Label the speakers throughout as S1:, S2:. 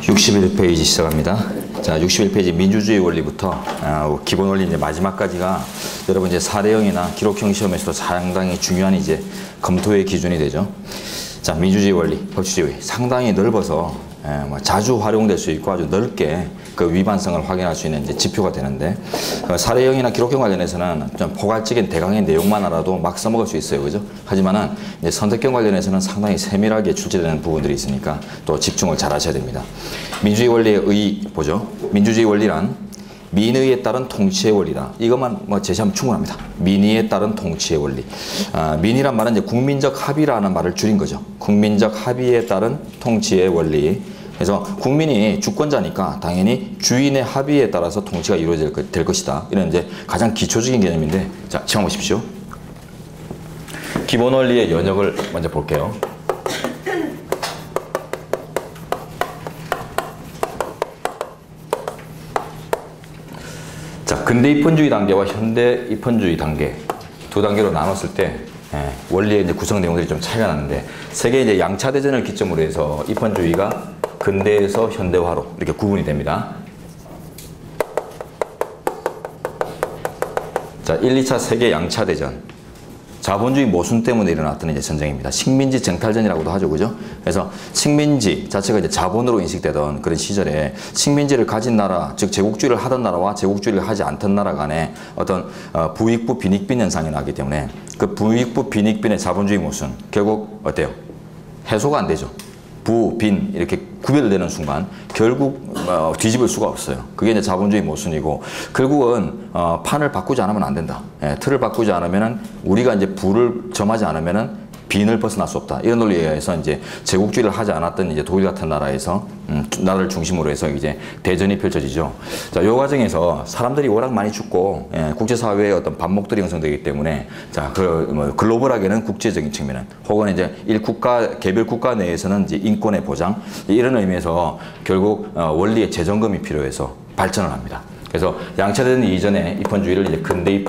S1: 61페이지 시작합니다. 자, 61페이지 민주주의 원리부터 기본 원리 이제 마지막까지가 여러분 이제 사례형이나 기록형 시험에서도 상당히 중요한 이제 검토의 기준이 되죠. 자, 민주주의 원리, 법치주의 상당히 넓어서 자주 활용될 수 있고 아주 넓게 그 위반성을 확인할 수 있는 이제 지표가 되는데, 사례형이나 기록형 관련해서는 좀 포괄적인 대강의 내용만 알아도 막 써먹을 수 있어요, 그죠? 하지만은 이제 선택형 관련해서는 상당히 세밀하게 출제되는 부분들이 있으니까 또 집중을 잘 하셔야 됩니다. 민주주의 원리의 의 보죠. 민주주의 원리란 민의에 따른 통치의 원리다. 이것만 뭐 제시하면 충분합니다. 민의에 따른 통치의 원리. 민의란 말은 이제 국민적 합의라는 말을 줄인 거죠. 국민적 합의에 따른 통치의 원리. 그래서 국민이 주권자니까 당연히 주인의 합의에 따라서 통치가 이루어질 될 것이다. 이런 이제 가장 기초적인 개념인데, 자, 시험 보십시오. 기본 원리의 연역을 먼저 볼게요. 자, 근대 입헌주의 단계와 현대 입헌주의 단계 두 단계로 나눴을 때 원리의 이제 구성 내용들이 좀 차이가 나는데, 세계 이제 양차 대전을 기점으로 해서 입헌주의가 근대에서 현대화로 이렇게 구분이 됩니다. 자, 1, 2차 세계 양차 대전. 자본주의 모순 때문에 일어났던 이제 전쟁입니다. 식민지 쟁탈전이라고도 하죠, 그죠? 그래서 식민지 자체가 이제 자본으로 인식되던 그런 시절에 식민지를 가진 나라, 즉 제국주의를 하던 나라와 제국주의를 하지 않던 나라 간에 어떤 부익부 빈익빈 현상이 나기 때문에 그 부익부 빈익빈의 자본주의 모순 결국 어때요? 해소가 안 되죠. 부, 빈 이렇게 구별되는 순간 결국 뒤집을 수가 없어요. 그게 이제 자본주의 모순이고, 결국은 판을 바꾸지 않으면 안 된다. 틀을 바꾸지 않으면은 우리가 이제 부를 점하지 않으면은 빈을 벗어날 수 없다. 이런 논리에 의해서 이제 제국주의를 하지 않았던 이제 독일 같은 나라에서 나라를 중심으로 해서 이제 대전이 펼쳐지죠. 자, 요 과정에서 사람들이 워낙 많이 죽고 국제사회의 어떤 반목들이 형성되기 때문에, 자, 글로벌하게는 국제적인 측면은 혹은 이제 개별 국가 내에서는 이제 인권의 보장, 이런 의미에서 결국 원리의 재점검이 필요해서 발전을 합니다. 그래서 양차대전 이전에 입헌주의를 이제 근대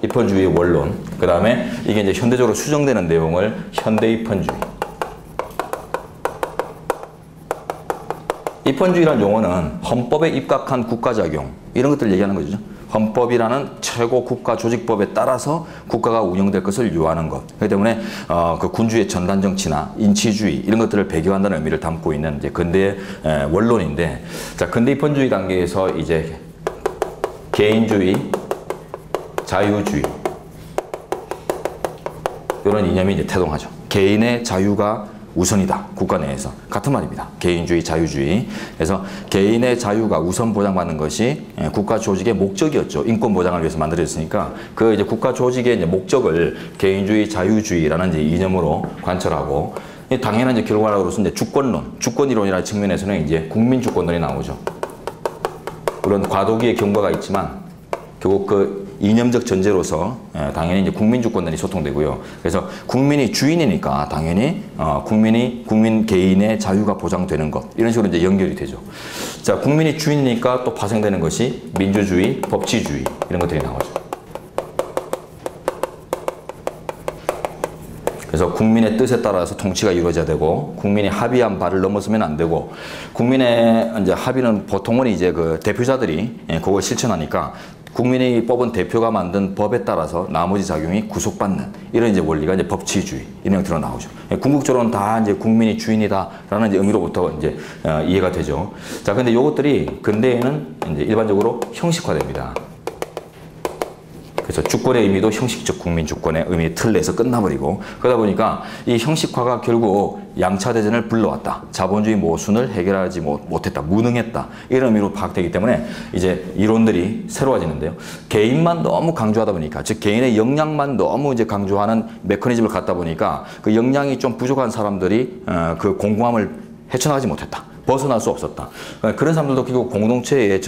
S1: 입헌주의의 원론, 그 다음에 이게 이제 현대적으로 수정되는 내용을 현대 입헌주의. 입헌주의라는 용어는 헌법에 입각한 국가작용, 이런 것들을 얘기하는 거죠. 헌법이라는 최고 국가 조직법에 따라서 국가가 운영될 것을 요하는 것. 그렇기 때문에 그 군주의 전단 정치나 인치주의 이런 것들을 배교한다는 의미를 담고 있는 이제 근대 원론인데, 자, 근대 입헌주의 단계에서 이제 개인주의, 자유주의 이런 이념이 이제 태동하죠. 개인의 자유가 우선이다. 국가 내에서 같은 말입니다. 개인주의, 자유주의. 그래서 개인의 자유가 우선 보장받는 것이 국가 조직의 목적이었죠. 인권 보장을 위해서 만들어졌으니까 그 이제 국가 조직의 이제 목적을 개인주의, 자유주의라는 이제 이념으로 관철하고, 당연한 이제 결과로서 이제 주권 이론이라는 측면에서는 이제 국민 주권론이 나오죠. 물론 과도기의 경과가 있지만 결국 그 이념적 전제로서 당연히 이제 국민 주권론이 소통되고요. 그래서 국민이 주인이니까 당연히 국민 개인의 자유가 보장되는 것, 이런 식으로 이제 연결이 되죠. 자, 국민이 주인이니까 또 파생되는 것이 민주주의, 법치주의 이런 것들이 나오죠. 그래서 국민의 뜻에 따라서 통치가 이루어져야 되고, 국민이 합의한 바를 넘어서면 안 되고, 국민의 이제 합의는 보통은 이제 그 대표자들이 그걸 실천하니까 국민이 뽑은 대표가 만든 법에 따라서 나머지 작용이 구속받는, 이런 이제 원리가 이제 법치주의 이런 형태로 나오죠. 궁극적으로는 다 이제 국민이 주인이다라는 이제 의미로부터 이제 이해가 되죠. 자, 근데 요것들이 근대에는 이제 일반적으로 형식화됩니다. 그래서 주권의 의미도 형식적 국민 주권의 의미 틀 내에서 끝나버리고, 그러다 보니까 이 형식화가 결국 양차 대전을 불러왔다. 자본주의 모순을 해결하지 못했다. 무능했다. 이런 의미로 파악되기 때문에 이제 이론들이 새로워지는데요. 개인만 너무 강조하다 보니까, 즉 개인의 역량만 너무 이제 강조하는 메커니즘을 갖다 보니까 그 역량이 좀 부족한 사람들이 그 공공함을 헤쳐나가지 못했다. 벗어날 수 없었다. 그런 사람들도 결국 공동체의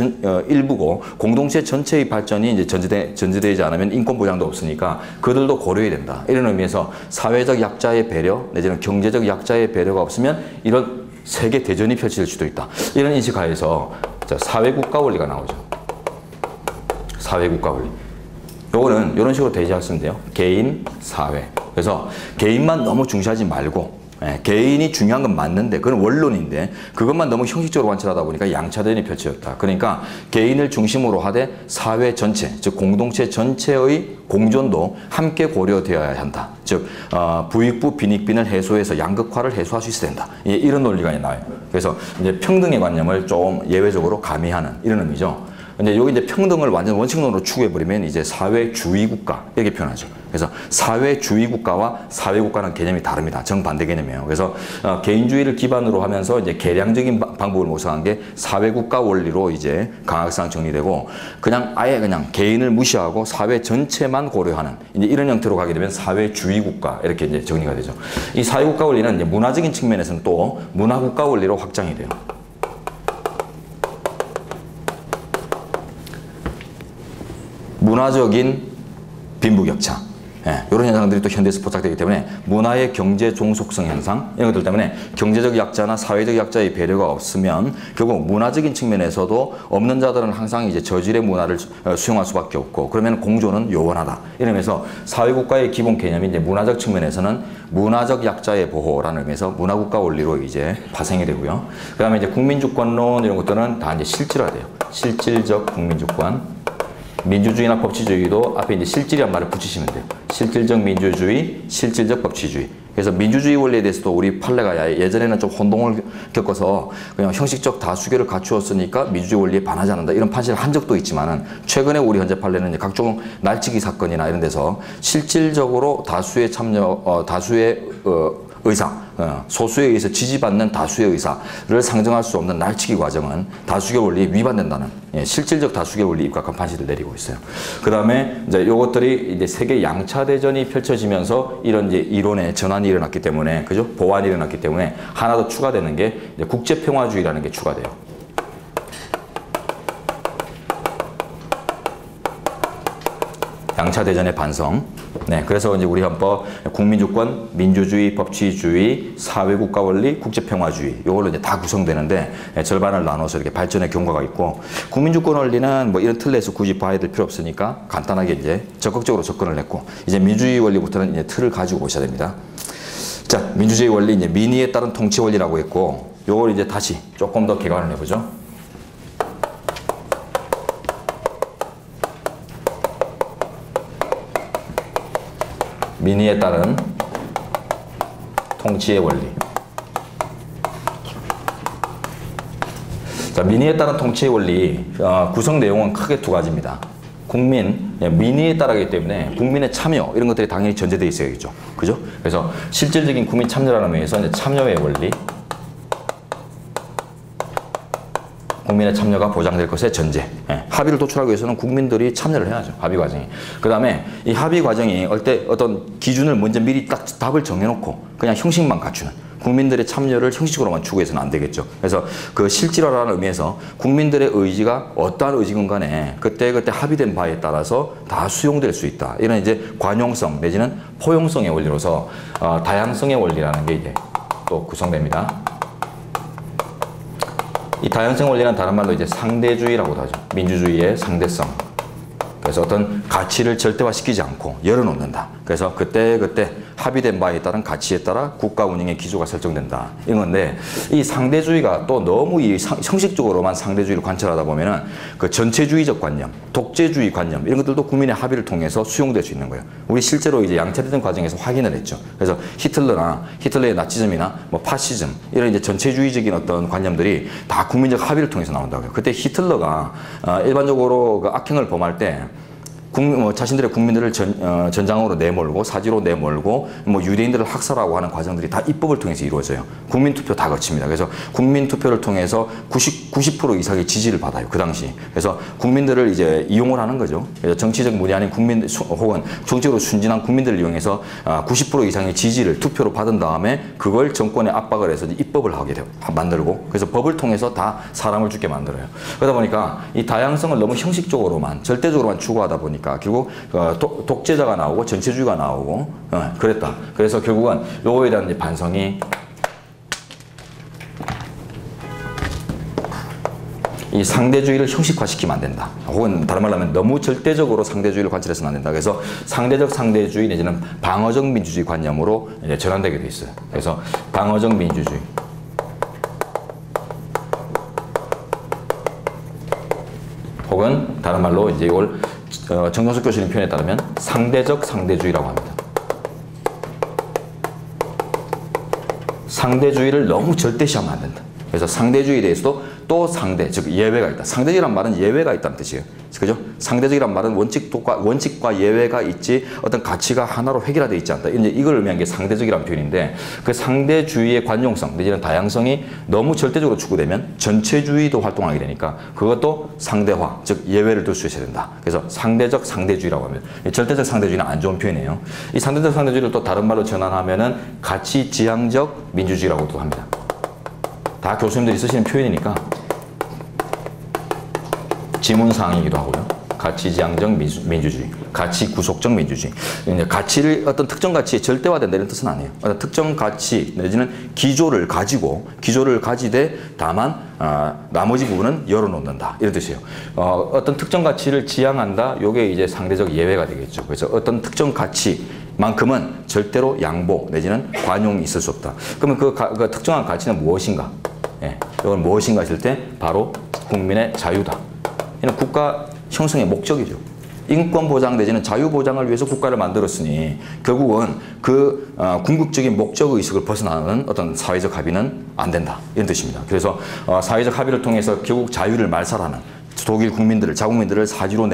S1: 일부고, 공동체 전체의 발전이 이제 전제되지 않으면 인권 보장도 없으니까 그들도 고려해야 된다. 이런 의미에서 사회적 약자의 배려 내지는 경제적 약자의 배려가 없으면 이런 세계 대전이 펼쳐질 수도 있다. 이런 인식하에서 사회국가 원리가 나오죠. 사회국가 원리. 요거는 이런 식으로 대시하시면 돼요. 개인, 사회. 그래서 개인만 너무 중시하지 말고, 개인이 중요한 건 맞는데 그건 원론인데 그것만 너무 형식적으로 관찰하다 보니까 양차대전이 펼쳐졌다. 그러니까 개인을 중심으로 하되 사회 전체, 즉 공동체 전체의 공존도 함께 고려되어야 한다. 즉 부익부 빈익빈을 해소해서 양극화를 해소할 수 있어야 된다. 이런 논리가 나와요. 그래서 이제 평등의 관념을 좀 예외적으로 가미하는 이런 의미죠. 근데 여기 이제 평등을 완전 원칙론으로 추구해버리면 이제 사회주의 국가 이렇게 표현하죠. 그래서 사회주의 국가와 사회국가는 개념이 다릅니다. 정반대 개념이에요. 그래서 개인주의를 기반으로 하면서 이제 개량적인 방법을 모색한 게 사회국가 원리로 이제 강학상 정리되고 그냥 아예 그냥 개인을 무시하고 사회 전체만 고려하는 이제 이런 형태로 가게 되면 사회주의 국가 이렇게 이제 정리가 되죠. 이 사회국가 원리는 이제 문화적인 측면에서는 또 문화국가 원리로 확장이 돼요. 문화적인 빈부격차 이런 현상들이 또 현대에서 포착되기 때문에 문화의 경제 종속성 현상 이런 것들 때문에 경제적 약자나 사회적 약자의 배려가 없으면 결국 문화적인 측면에서도 없는 자들은 항상 이제 저질의 문화를 수용할 수밖에 없고 그러면 공존은 요원하다. 이러면서 사회국가의 기본 개념이 이제 문화적 측면에서는 문화적 약자의 보호라는 의미에서 문화국가 원리로 이제 파생이 되고요. 그 다음에 이제 국민주권론 이런 것들은 다 이제 실질화돼요. 실질적 국민주권. 민주주의나 법치주의도 앞에 이제 실질이란 말을 붙이시면 돼요. 실질적 민주주의, 실질적 법치주의. 그래서 민주주의 원리에 대해서도 우리 판례가 예전에는 좀 혼동을 겪어서 그냥 형식적 다수결을 갖추었으니까 민주주의 원리에 반하지 않는다. 이런 판시를 한 적도 있지만은 최근에 우리 현재 판례는 이제 각종 날치기 사건이나 이런 데서 실질적으로 다수의 참여, 다수의 의사, 소수에 의해서 지지받는 다수의 의사를 상정할 수 없는 날치기 과정은 다수결 원리에 위반된다는 실질적 다수결 원리에 입각한 판시를 내리고 있어요. 그 다음에 이제 요것들이 이제 세계 양차 대전이 펼쳐지면서 이런 이제 이론의 전환이 일어났기 때문에 그죠? 보완이 일어났기 때문에 하나 더 추가되는 게 이제 국제평화주의라는 게 추가돼요. 양차 대전의 반성. 네, 그래서 이제 우리 헌법 국민주권, 민주주의, 법치주의, 사회국가 원리, 국제평화주의 이걸로 이제 다 구성되는데 절반을 나눠서 이렇게 발전의 경과가 있고 국민주권 원리는 뭐 이런 틀에서 굳이 봐야 될 필요 없으니까 간단하게 이제 적극적으로 접근을 했고 이제 민주주의 원리부터는 이제 틀을 가지고 오셔야 됩니다. 자, 민주주의 원리 이제 민의에 따른 통치 원리라고 했고 요걸 이제 다시 조금 더 개관을 해보죠. 민의에 따른 통치의 원리. 자, 민의에 따른 통치의 원리 구성 내용은 크게 두 가지입니다. 국민, 민의에 따르기 때문에 국민의 참여 이런 것들이 당연히 전제되어 있어야겠죠. 그죠? 그래서 실질적인 국민 참여라는 의미에서 이제 참여의 원리. 국민의 참여가 보장될 것의 전제. 합의를 도출하기 위해서는 국민들이 참여를 해야죠. 합의 과정이. 그 다음에 이 합의 과정이 어떤 기준을 먼저 미리 딱 답을 정해놓고 그냥 형식만 갖추는 국민들의 참여를 형식적으로만 추구해서는 안 되겠죠. 그래서 그 실질화라는 의미에서 국민들의 의지가 어떠한 의지건 간에 그때그때 합의된 바에 따라서 다 수용될 수 있다. 이런 이제 관용성 내지는 포용성의 원리로서 다양성의 원리라는 게 이제 또 구성됩니다. 이 다양성 원리는 다른 말로 이제 상대주의라고도 하죠. 민주주의의 상대성. 그래서 어떤 가치를 절대화시키지 않고 열어놓는다. 그래서 그때그때 합의된 바에 따른 가치에 따라 국가 운영의 기조가 설정된다. 이런 건데 이 상대주의가 또 너무 이 형식적으로만 상대주의를 관찰하다 보면은 그 전체주의적 관념, 독재주의 관념 이런 것들도 국민의 합의를 통해서 수용될 수 있는 거예요. 우리 실제로 이제 양차대전 과정에서 확인을 했죠. 그래서 히틀러의 나치즘이나 뭐 파시즘 이런 이제 전체주의적인 어떤 관념들이 다 국민적 합의를 통해서 나온다고요. 그때 히틀러가 일반적으로 그 악행을 범할 때 자신들의 국민들을 전장으로 내몰고 사지로 내몰고 뭐 유대인들을 학살하고 하는 과정들이 다 입법을 통해서 이루어져요. 국민투표 다 거칩니다. 그래서 국민투표를 통해서 90% 이상의 지지를 받아요. 그 당시. 그래서 국민들을 이제 이용을 하는 거죠. 그래서 정치적 문이 아닌 국민 혹은 정치적으로 순진한 국민들을 이용해서 90% 이상의 지지를 투표로 받은 다음에 그걸 정권에 압박을 해서 입법을 하게 돼요. 만들고. 그래서 법을 통해서 다 사람을 죽게 만들어요. 그러다 보니까 이 다양성을 너무 형식적으로만 절대적으로만 추구하다 보니까 결국 독재자가 나오고 전체주의가 나오고 그랬다. 그래서 결국은 요거에 대한 이제 반성이 이 상대주의를 형식화시키면 안 된다. 혹은 다른 말로 하면 너무 절대적으로 상대주의를 관찰해서는 안 된다. 그래서 상대적 상대주의 내지는 방어적 민주주의 관념으로 이제 전환되게 돼 있어요. 그래서 방어적 민주주의. 혹은 다른 말로 이제 이걸 정정석 교수님 표현에 따르면 상대적 상대주의라고 합니다. 상대주의를 너무 절대시하면 안 된다. 그래서 상대주의에 대해서도 또 상대, 즉 예외가 있다. 상대적이란 말은 예외가 있다는 뜻이에요. 그죠? 상대적이란 말은 원칙과 예외가 있지 어떤 가치가 하나로 획일화되어 있지 않다. 이제 이걸 의미한 게 상대적이라는 표현인데 그 상대주의의 관용성 내지는 다양성이 너무 절대적으로 추구되면 전체주의도 활동하게 되니까 그것도 상대화, 즉 예외를 둘 수 있어야 된다. 그래서 상대적 상대주의라고 하면 절대적 상대주의는 안 좋은 표현이에요. 이 상대적 상대주의를 또 다른 말로 전환하면은 가치지향적 민주주의라고도 합니다. 다 교수님들이 쓰시는 표현이니까 지문사항이기도 하고요. 가치지향적 민주주의, 가치구속적 민주주의. 가치를 어떤 특정 가치에 절대화된다 이런 뜻은 아니에요. 어떤 특정 가치 내지는 기조를 가지되 다만 나머지 부분은 열어놓는다 이런 뜻이에요. 어떤 특정 가치를 지향한다. 이게 이제 상대적 예외가 되겠죠. 그래서 어떤 특정 가치만큼은 절대로 양보 내지는 관용이 있을 수 없다. 그러면 그 특정한 가치는 무엇인가? 예, 이건 무엇인가 했을 때 바로 국민의 자유다. 이는 국가 형성의 목적이죠. 인권 보장 내지는 자유 보장을 위해서 국가를 만들었으니 결국은 그 궁극적인 목적 의식을 벗어나는 어떤 사회적 합의는 안 된다 이런 뜻입니다. 그래서 사회적 합의를 통해서 결국 자유를 말살하는 독일 국민들을 자국민들을 사지로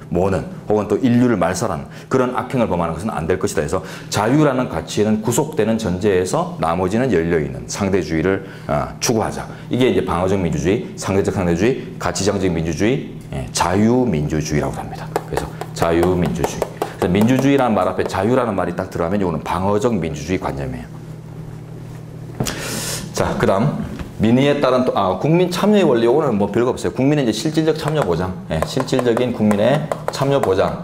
S1: 모는 혹은 또 인류를 말살하는 그런 악행을 범하는 것은 안 될 것이다 해서 자유라는 가치에는 구속되는 전제에서 나머지는 열려있는 상대주의를 추구하자. 이게 이제 방어적 민주주의, 상대적 상대주의, 가치지향적 민주주의, 자유민주주의라고 합니다. 그래서 자유민주주의. 그래서 민주주의라는 말 앞에 자유라는 말이 딱 들어가면 이거는 방어적 민주주의 관념이에요. 자, 그 다음 민의에 따른 국민 참여의 원리. 이거는 뭐 별거 없어요. 국민의 이제 실질적 참여 보장, 실질적인 국민의 참여 보장을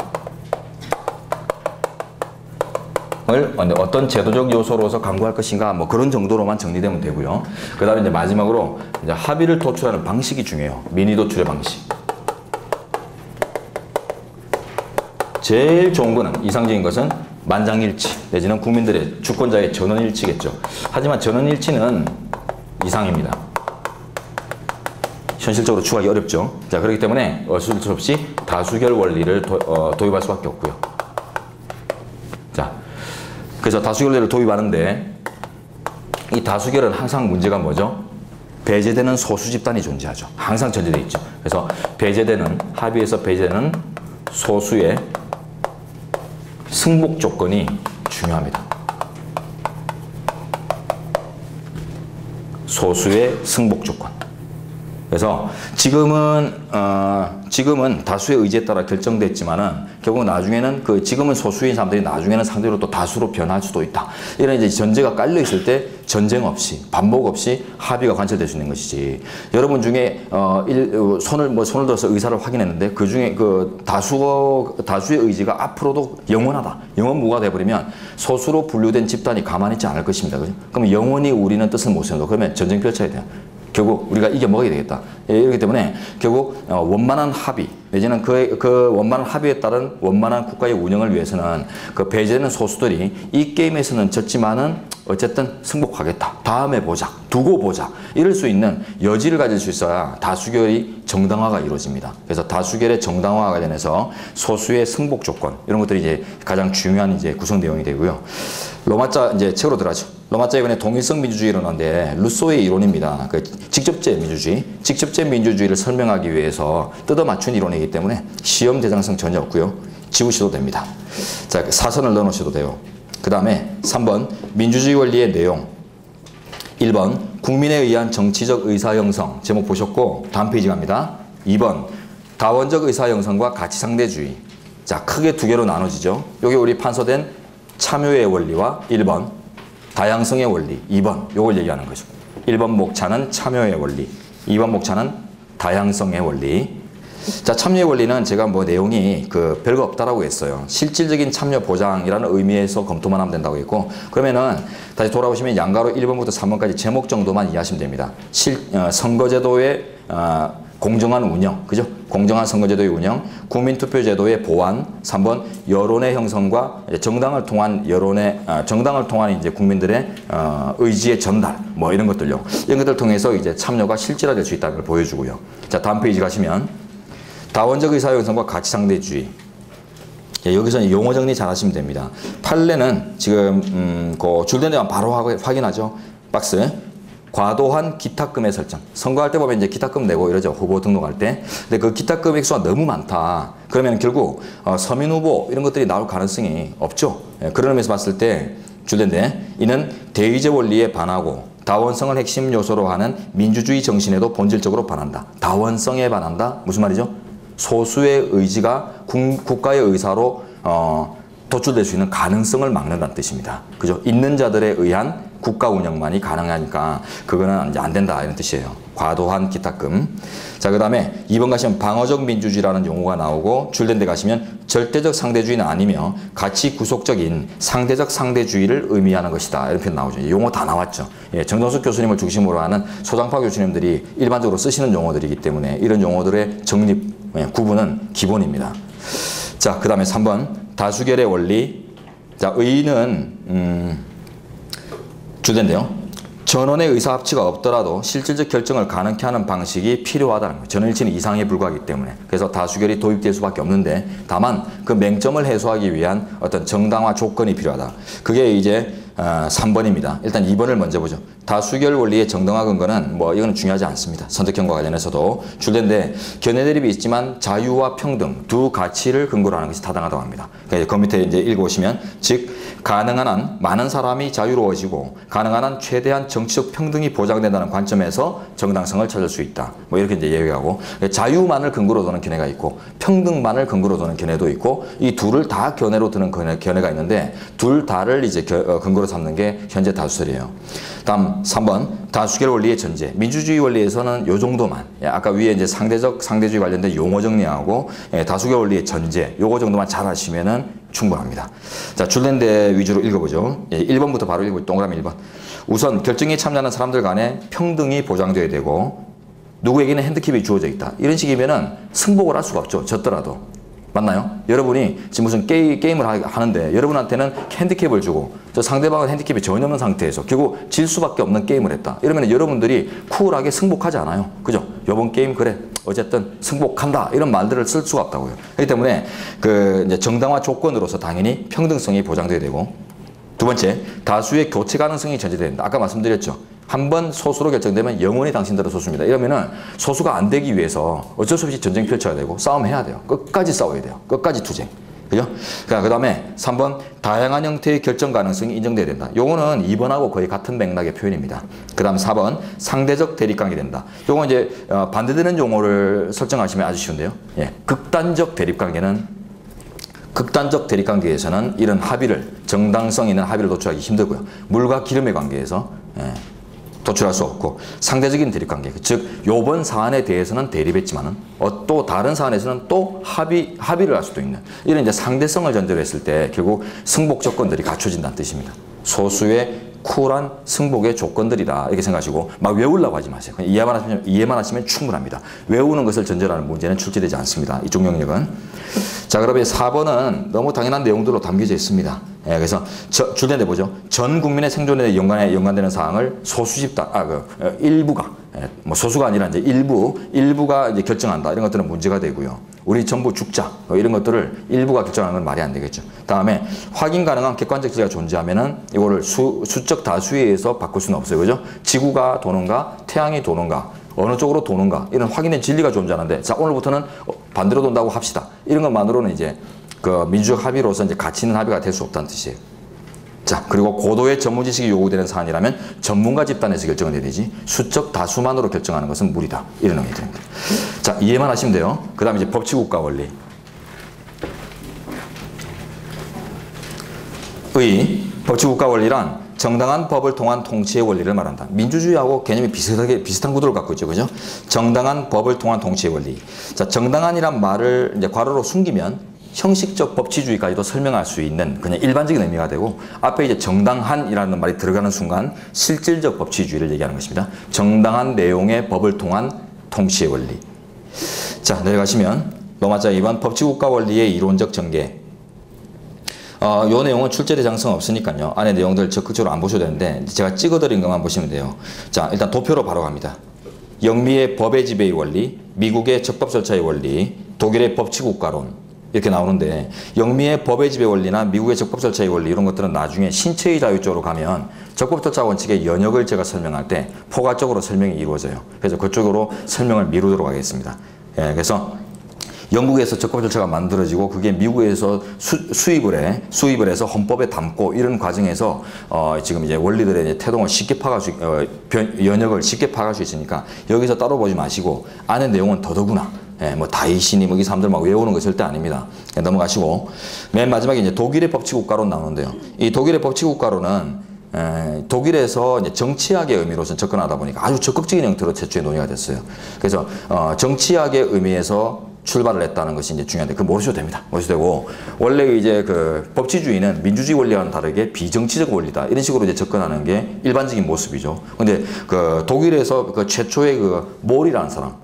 S1: 어떤 제도적 요소로서 강구할 것인가, 뭐 그런 정도로만 정리되면 되고요. 그 다음에 이제 마지막으로 이제 합의를 도출하는 방식이 중요해요. 민의 도출의 방식. 제일 좋은 거는 이상적인 것은 만장일치 내지는 국민들의 주권자의 전원일치겠죠. 하지만 전원일치는 이상입니다. 현실적으로 추구하기 어렵죠. 자, 그렇기 때문에 어쩔 수 없이 다수결 원리를 도입할 수밖에 없고요. 자, 그래서 다수결 원리를 도입하는데 이 다수결은 항상 문제가 뭐죠? 배제되는 소수 집단이 존재하죠. 항상 전제되어 있죠. 그래서 합의에서 배제되는 소수의 승복 조건이 중요합니다. 소수의 승복 조건. 그래서 지금은 다수의 의지에 따라 결정됐지만은 결국 나중에는 지금은 소수인 사람들이 나중에는 상대로 또 다수로 변할 수도 있다. 이런 이제 전제가 깔려 있을 때 전쟁 없이 반복 없이 합의가 관철될 수 있는 것이지. 여러분 중에 손을 들어서 의사를 확인했는데 그 중에 다수의 의지가 앞으로도 영원하다. 영원무가 돼버리면 소수로 분류된 집단이 가만히 있지 않을 것입니다. 그죠? 그럼 영원히 우리는 뜻을 못 세운다. 그러면 전쟁 펼쳐야 돼요. 결국 우리가 이겨먹어야 되겠다. 이렇기 때문에 결국 원만한 합의 내지는 그 원만한 합의에 따른 원만한 국가의 운영을 위해서는 그 배제되는 소수들이 이 게임에서는 졌지만은 어쨌든 승복하겠다. 다음에 보자. 두고 보자. 이럴 수 있는 여지를 가질 수 있어야 다수결이 정당화가 이루어집니다. 그래서 다수결의 정당화 관련해서 소수의 승복 조건 이런 것들이 이제 가장 중요한 이제 구성 내용이 되고요. 로마자 이제 책으로 들어가죠. 로마자 이번에 동일성 민주주의 이론인데 루소의 이론입니다. 그 직접제 민주주의를 설명하기 위해서 뜯어맞춘 이론이기 때문에 시험 대장성 전혀 없고요. 지우셔도 됩니다. 자, 사선을 넣어놓으셔도 돼요. 그 다음에 3번 민주주의 원리의 내용. 1번 국민에 의한 정치적 의사 형성. 제목 보셨고 다음 페이지 갑니다. 2번 다원적 의사 형성과 가치 상대주의. 자, 크게 두 개로 나눠지죠. 여기 우리 판서된 참여의 원리와 1번 다양성의 원리, 2번 요걸 얘기하는 거죠. 1번 목차는 참여의 원리, 2번 목차는 다양성의 원리. 자, 참여의 원리는 제가 뭐 내용이 별거 없다라고 했어요. 실질적인 참여 보장이라는 의미에서 검토만 하면 된다고 했고, 그러면은 다시 돌아오시면 양가로 1번부터 3번까지 제목 정도만 이해하시면 됩니다. 선거제도의 공정한 운영, 그죠? 공정한 선거제도의 운영, 국민투표제도의 보완, 3번 여론의 형성과 정당을 통한 정당을 통한 이제 국민들의 의지의 전달, 뭐 이런 것들요. 이런 것들 통해서 이제 참여가 실질화될 수 있다는 걸 보여주고요. 자, 다음 페이지 가시면 다원적 의사 형성과 가치 상대주의. 여기서 용어 정리 잘 하시면 됩니다. 판례는 지금 그 줄된 데만 바로 확인하죠. 박스. 과도한 기탁금의 설정. 선거할 때 보면 이제 기탁금 내고 이러죠. 후보 등록할 때. 근데 그 기탁금 액수가 너무 많다. 그러면 결국 서민 후보 이런 것들이 나올 가능성이 없죠. 그런 의미에서 봤을 때 줄된데 이는 대의제 원리에 반하고 다원성을 핵심 요소로 하는 민주주의 정신에도 본질적으로 반한다. 다원성에 반한다? 무슨 말이죠? 소수의 의지가 국가의 의사로 도출될 수 있는 가능성을 막는다는 뜻입니다. 그죠? 있는 자들에 의한 국가 운영만이 가능하니까 그거는 이제 안 된다 이런 뜻이에요. 과도한 기탁금. 자, 그 다음에 2번 가시면 방어적 민주주의라는 용어가 나오고 줄된 데 가시면 절대적 상대주의는 아니며 가치 구속적인 상대적 상대주의를 의미하는 것이다. 이런 표현 나오죠. 용어 다 나왔죠. 예, 정동석 교수님을 중심으로 하는 소장파 교수님들이 일반적으로 쓰시는 용어들이기 때문에 이런 용어들의 정립, 구분은 기본입니다. 자, 그 다음에 3번 다수결의 원리. 자, 의의는 줄된데요. 전원의 의사 합치가 없더라도 실질적 결정을 가능케 하는 방식이 필요하다는 거예요. 전원일치는 이상에 불과하기 때문에. 그래서 다수결이 도입될 수밖에 없는데 다만 그 맹점을 해소하기 위한 어떤 정당화 조건이 필요하다. 그게 이제 3번입니다. 일단 2번을 먼저 보죠. 다수결 원리의 정당화 근거는 뭐 이거는 중요하지 않습니다. 선택형과 관련해서도 줄된데 견해 대립이 있지만 자유와 평등 두 가치를 근거로 하는 것이 타당하다고 합니다. 그러니까 그 밑에 이제 읽어보시면 즉 가능한 한 많은 사람이 자유로워지고 가능한 한 최대한 정치적 평등이 보장된다는 관점에서 정당성을 찾을 수 있다. 뭐 이렇게 이제 얘기하고 자유만을 근거로 두는 견해가 있고 평등만을 근거로 두는 견해도 있고 이 둘을 다 견해로 드는 견해가 있는데 둘 다를 이제 근거로 삼는 게 현재 다수설이에요. 다음 3번 다수결 원리의 전제. 민주주의 원리에서는 요 정도만. 아까 위에 이제 상대적 상대주의 관련된 용어 정리하고 다수결 원리의 전제 요거 정도만 잘 하시면은 충분합니다. 자, 줄된 데 위주로 읽어보죠. 1번부터 바로 읽고 동그라미 1번. 우선 결정에 참여하는 사람들 간에 평등이 보장되어야 되고 누구에게는 핸디캡이 주어져 있다. 이런 식이면은 승복을 할 수가 없죠. 졌더라도. 맞나요? 여러분이 지금 무슨 게임을 하는데 여러분한테는 핸디캡을 주고 저 상대방은 핸디캡이 전혀 없는 상태에서 결국 질 수밖에 없는 게임을 했다. 이러면 여러분들이 쿨하게 승복하지 않아요. 그죠? 요번 게임 그래. 어쨌든 승복한다. 이런 말들을 쓸 수가 없다고요. 그렇기 때문에 그 이제 정당화 조건으로서 당연히 평등성이 보장돼야 되고 두 번째, 다수의 교체 가능성이 전제된다. 아까 말씀드렸죠. 한번 소수로 결정되면 영원히 당신들은 소수입니다. 이러면은 소수가 안 되기 위해서 어쩔 수 없이 전쟁 펼쳐야 되고 싸움해야 돼요. 끝까지 싸워야 돼요. 끝까지 투쟁. 그죠? 그 다음에 3번 다양한 형태의 결정 가능성이 인정돼야 된다. 요거는 2번하고 거의 같은 맥락의 표현입니다. 그 다음 4번 상대적 대립관계 된다. 요건 이제 반대되는 용어를 설정하시면 아주 쉬운데요. 예, 극단적 대립관계에서는 이런 합의를 정당성 있는 합의를 도출하기 힘들고요. 물과 기름의 관계에서 도출할 수 없고 상대적인 대립관계, 즉 요번 사안에 대해서는 대립했지만은 또 다른 사안에서는 또 합의를 할 수도 있는 이런 이제 상대성을 전제로 했을 때 결국 승복 조건들이 갖춰진다는 뜻입니다. 소수의 쿨한 승복의 조건들이다 이렇게 생각하시고 막 외우려고 하지 마세요. 그냥 이해만 하시면 충분합니다. 외우는 것을 전제로 하는 문제는 출제되지 않습니다. 이쪽 영역은. 자, 그러면 4번은 너무 당연한 내용들로 담겨져 있습니다. 예, 그래서 줄된 데 보죠. 전 국민의 생존에 연관되는 사항을 소수 집단, 일부가, 뭐 소수가 아니라 이제 일부가 이제 결정한다. 이런 것들은 문제가 되고요. 우리 전부 죽자. 이런 것들을 일부가 결정하는 건 말이 안 되겠죠. 다음에 확인 가능한 객관적 지리가 존재하면은 이거를 수적 다수에 의해서 바꿀 수는 없어요. 그죠? 지구가 도는가, 태양이 도는가, 어느 쪽으로 도는가, 이런 확인된 진리가 존재하는데, 자, 오늘부터는 반대로 돈다고 합시다. 이런 것만으로는 이제 그 민주적 합의로서 이제 가치 있는 합의가 될 수 없다는 뜻이에요. 자, 그리고 고도의 전문 지식이 요구되는 사안이라면 전문가 집단에서 결정을 해야 되지 수적 다수만으로 결정하는 것은 무리다. 이런 의미 됩니다. 자, 이해만 하시면 돼요. 그 다음에 이제 법치국가 원리. 법치국가 원리란 정당한 법을 통한 통치의 원리를 말한다. 민주주의하고 개념이 비슷한 구도를 갖고 있죠. 그죠? 정당한 법을 통한 통치의 원리. 자, 정당한이란 말을 이제 괄호로 숨기면 형식적 법치주의까지도 설명할 수 있는 그냥 일반적인 의미가 되고 앞에 이제 정당한이라는 말이 들어가는 순간 실질적 법치주의를 얘기하는 것입니다. 정당한 내용의 법을 통한 통치의 원리. 자, 내려가시면 로마자 2번 법치국가 원리의 이론적 전개. 요 내용은 출제대 장성 없으니까요. 안에 내용들 적극적으로 안 보셔도 되는데 제가 찍어드린 것만 보시면 돼요. 자, 일단 도표로 바로 갑니다. 영미의 법의 지배의 원리, 미국의 적법 절차의 원리, 독일의 법치국가론 이렇게 나오는데 영미의 법의 지배 원리나 미국의 적법 절차의 원리 이런 것들은 나중에 신체의 자유 쪽으로 가면 적법 절차 원칙의 연역을 제가 설명할 때 포괄적으로 설명이 이루어져요. 그래서 그쪽으로 설명을 미루도록 하겠습니다. 예, 그래서 영국에서 적법 절차가 만들어지고 그게 미국에서 수입을 해서 헌법에 담고 이런 과정에서 지금 이제 원리들의 이제 태동을 쉽게 파악할 수 연역을 쉽게 파악할 수 있으니까 여기서 따로 보지 마시고 안에 내용은 더더구나 뭐 다이신이 뭐 이 사람들 막 외우는 거 절대 아닙니다. 넘어가시고 맨 마지막에 이제 독일의 법치국가론 나오는데요. 이 독일의 법치국가론은 독일에서 이제 정치학의 의미로서 접근하다 보니까 아주 적극적인 형태로 최초에 논의가 됐어요. 그래서 정치학의 의미에서 출발을 했다는 것이 이제 중요한데 그거 모르셔도 됩니다. 모르셔도 되고 원래 이제 그 법치주의는 민주주의 원리와는 다르게 비정치적 원리다 이런 식으로 이제 접근하는 게 일반적인 모습이죠. 근데 그 독일에서 그 최초의 그 몰이라는 사람,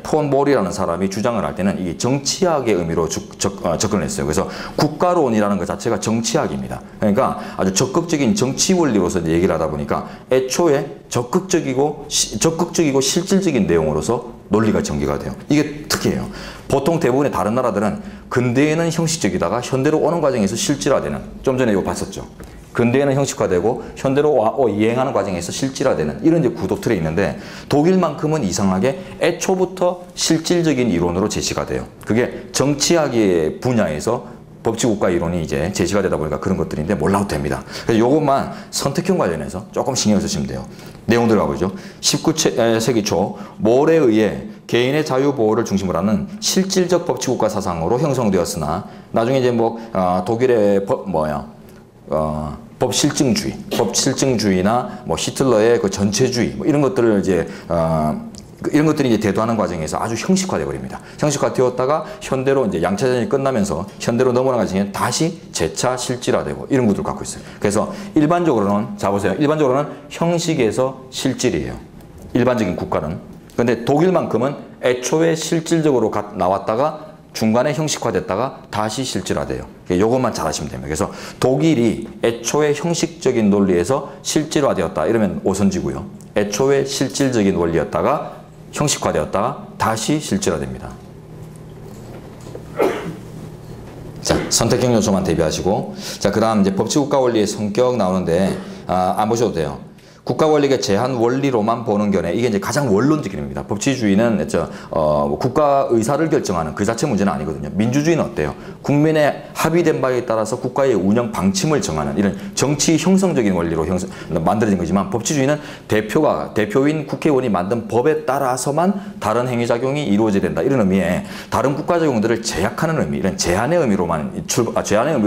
S1: 폰 몰이라는 사람이 주장을 할 때는 이 정치학의 의미로 접근을 했어요. 그래서 국가론이라는 것 자체가 정치학입니다. 그러니까 아주 적극적인 정치 원리로서 얘기를 하다 보니까 애초에 적극적이고 실질적인 내용으로서 논리가 전개가 돼요. 이게 특이해요. 보통 대부분의 다른 나라들은 근대에는 형식적이다가 현대로 오는 과정에서 실질화되는, 좀 전에 이거 봤었죠. 근대에는 형식화되고 현대로 이행하는 과정에서 실질화되는 이런 이제 구도 틀에 있는데 독일만큼은 이상하게 애초부터 실질적인 이론으로 제시가 돼요. 그게 정치학의 분야에서 법치국가 이론이 이제 제시가 되다 보니까 그런 것들인데 몰라도 됩니다. 그래서 요것만 선택형 관련해서 조금 신경 쓰시면 돼요. 내용 들어가 보죠. 19세기 초 몰에 의해 개인의 자유 보호를 중심으로 하는 실질적 법치국가 사상으로 형성되었으나 나중에 이제 뭐 독일의 법실증주의나 뭐 히틀러의 그 전체주의 뭐 이런 것들을 이제 이런 것들이 이제 대두하는 과정에서 아주 형식화돼 버립니다. 형식화되었다가 현대로 이제 양차전이 끝나면서 현대로 넘어가는 과정에 다시 재차 실질화되고 이런 구도를 갖고 있어요. 그래서 일반적으로는 자 보세요. 일반적으로는 형식에서 실질이에요. 일반적인 국가는. 근데 독일만큼은 애초에 실질적으로 나왔다가 중간에 형식화됐다가 다시 실질화돼요. 요것만 잘 하시면 됩니다. 그래서 독일이 애초에 형식적인 논리에서 실질화되었다 이러면 오선지고요. 애초에 실질적인 원리였다가 형식화되었다가 다시 실질화됩니다. 자, 선택형 요소만 대비하시고 자, 그 다음 이제 법치국가 원리의 성격 나오는데 안 보셔도 돼요. 국가 권력의 제한 원리로만 보는 견해 이게 이제 가장 원론적인 겁니다. 법치주의는 국가 의사를 결정하는 그 자체 문제는 아니거든요. 민주주의는 어때요? 국민의 합의된 바에 따라서 국가의 운영 방침을 정하는 이런 정치 형성적인 원리로 만들어진 거지만 법치주의는 대표인 국회의원이 만든 법에 따라서만 다른 행위작용이 이루어져야 된다. 이런 의미에 다른 국가작용들을 제약하는 의미, 이런 제한의 의미로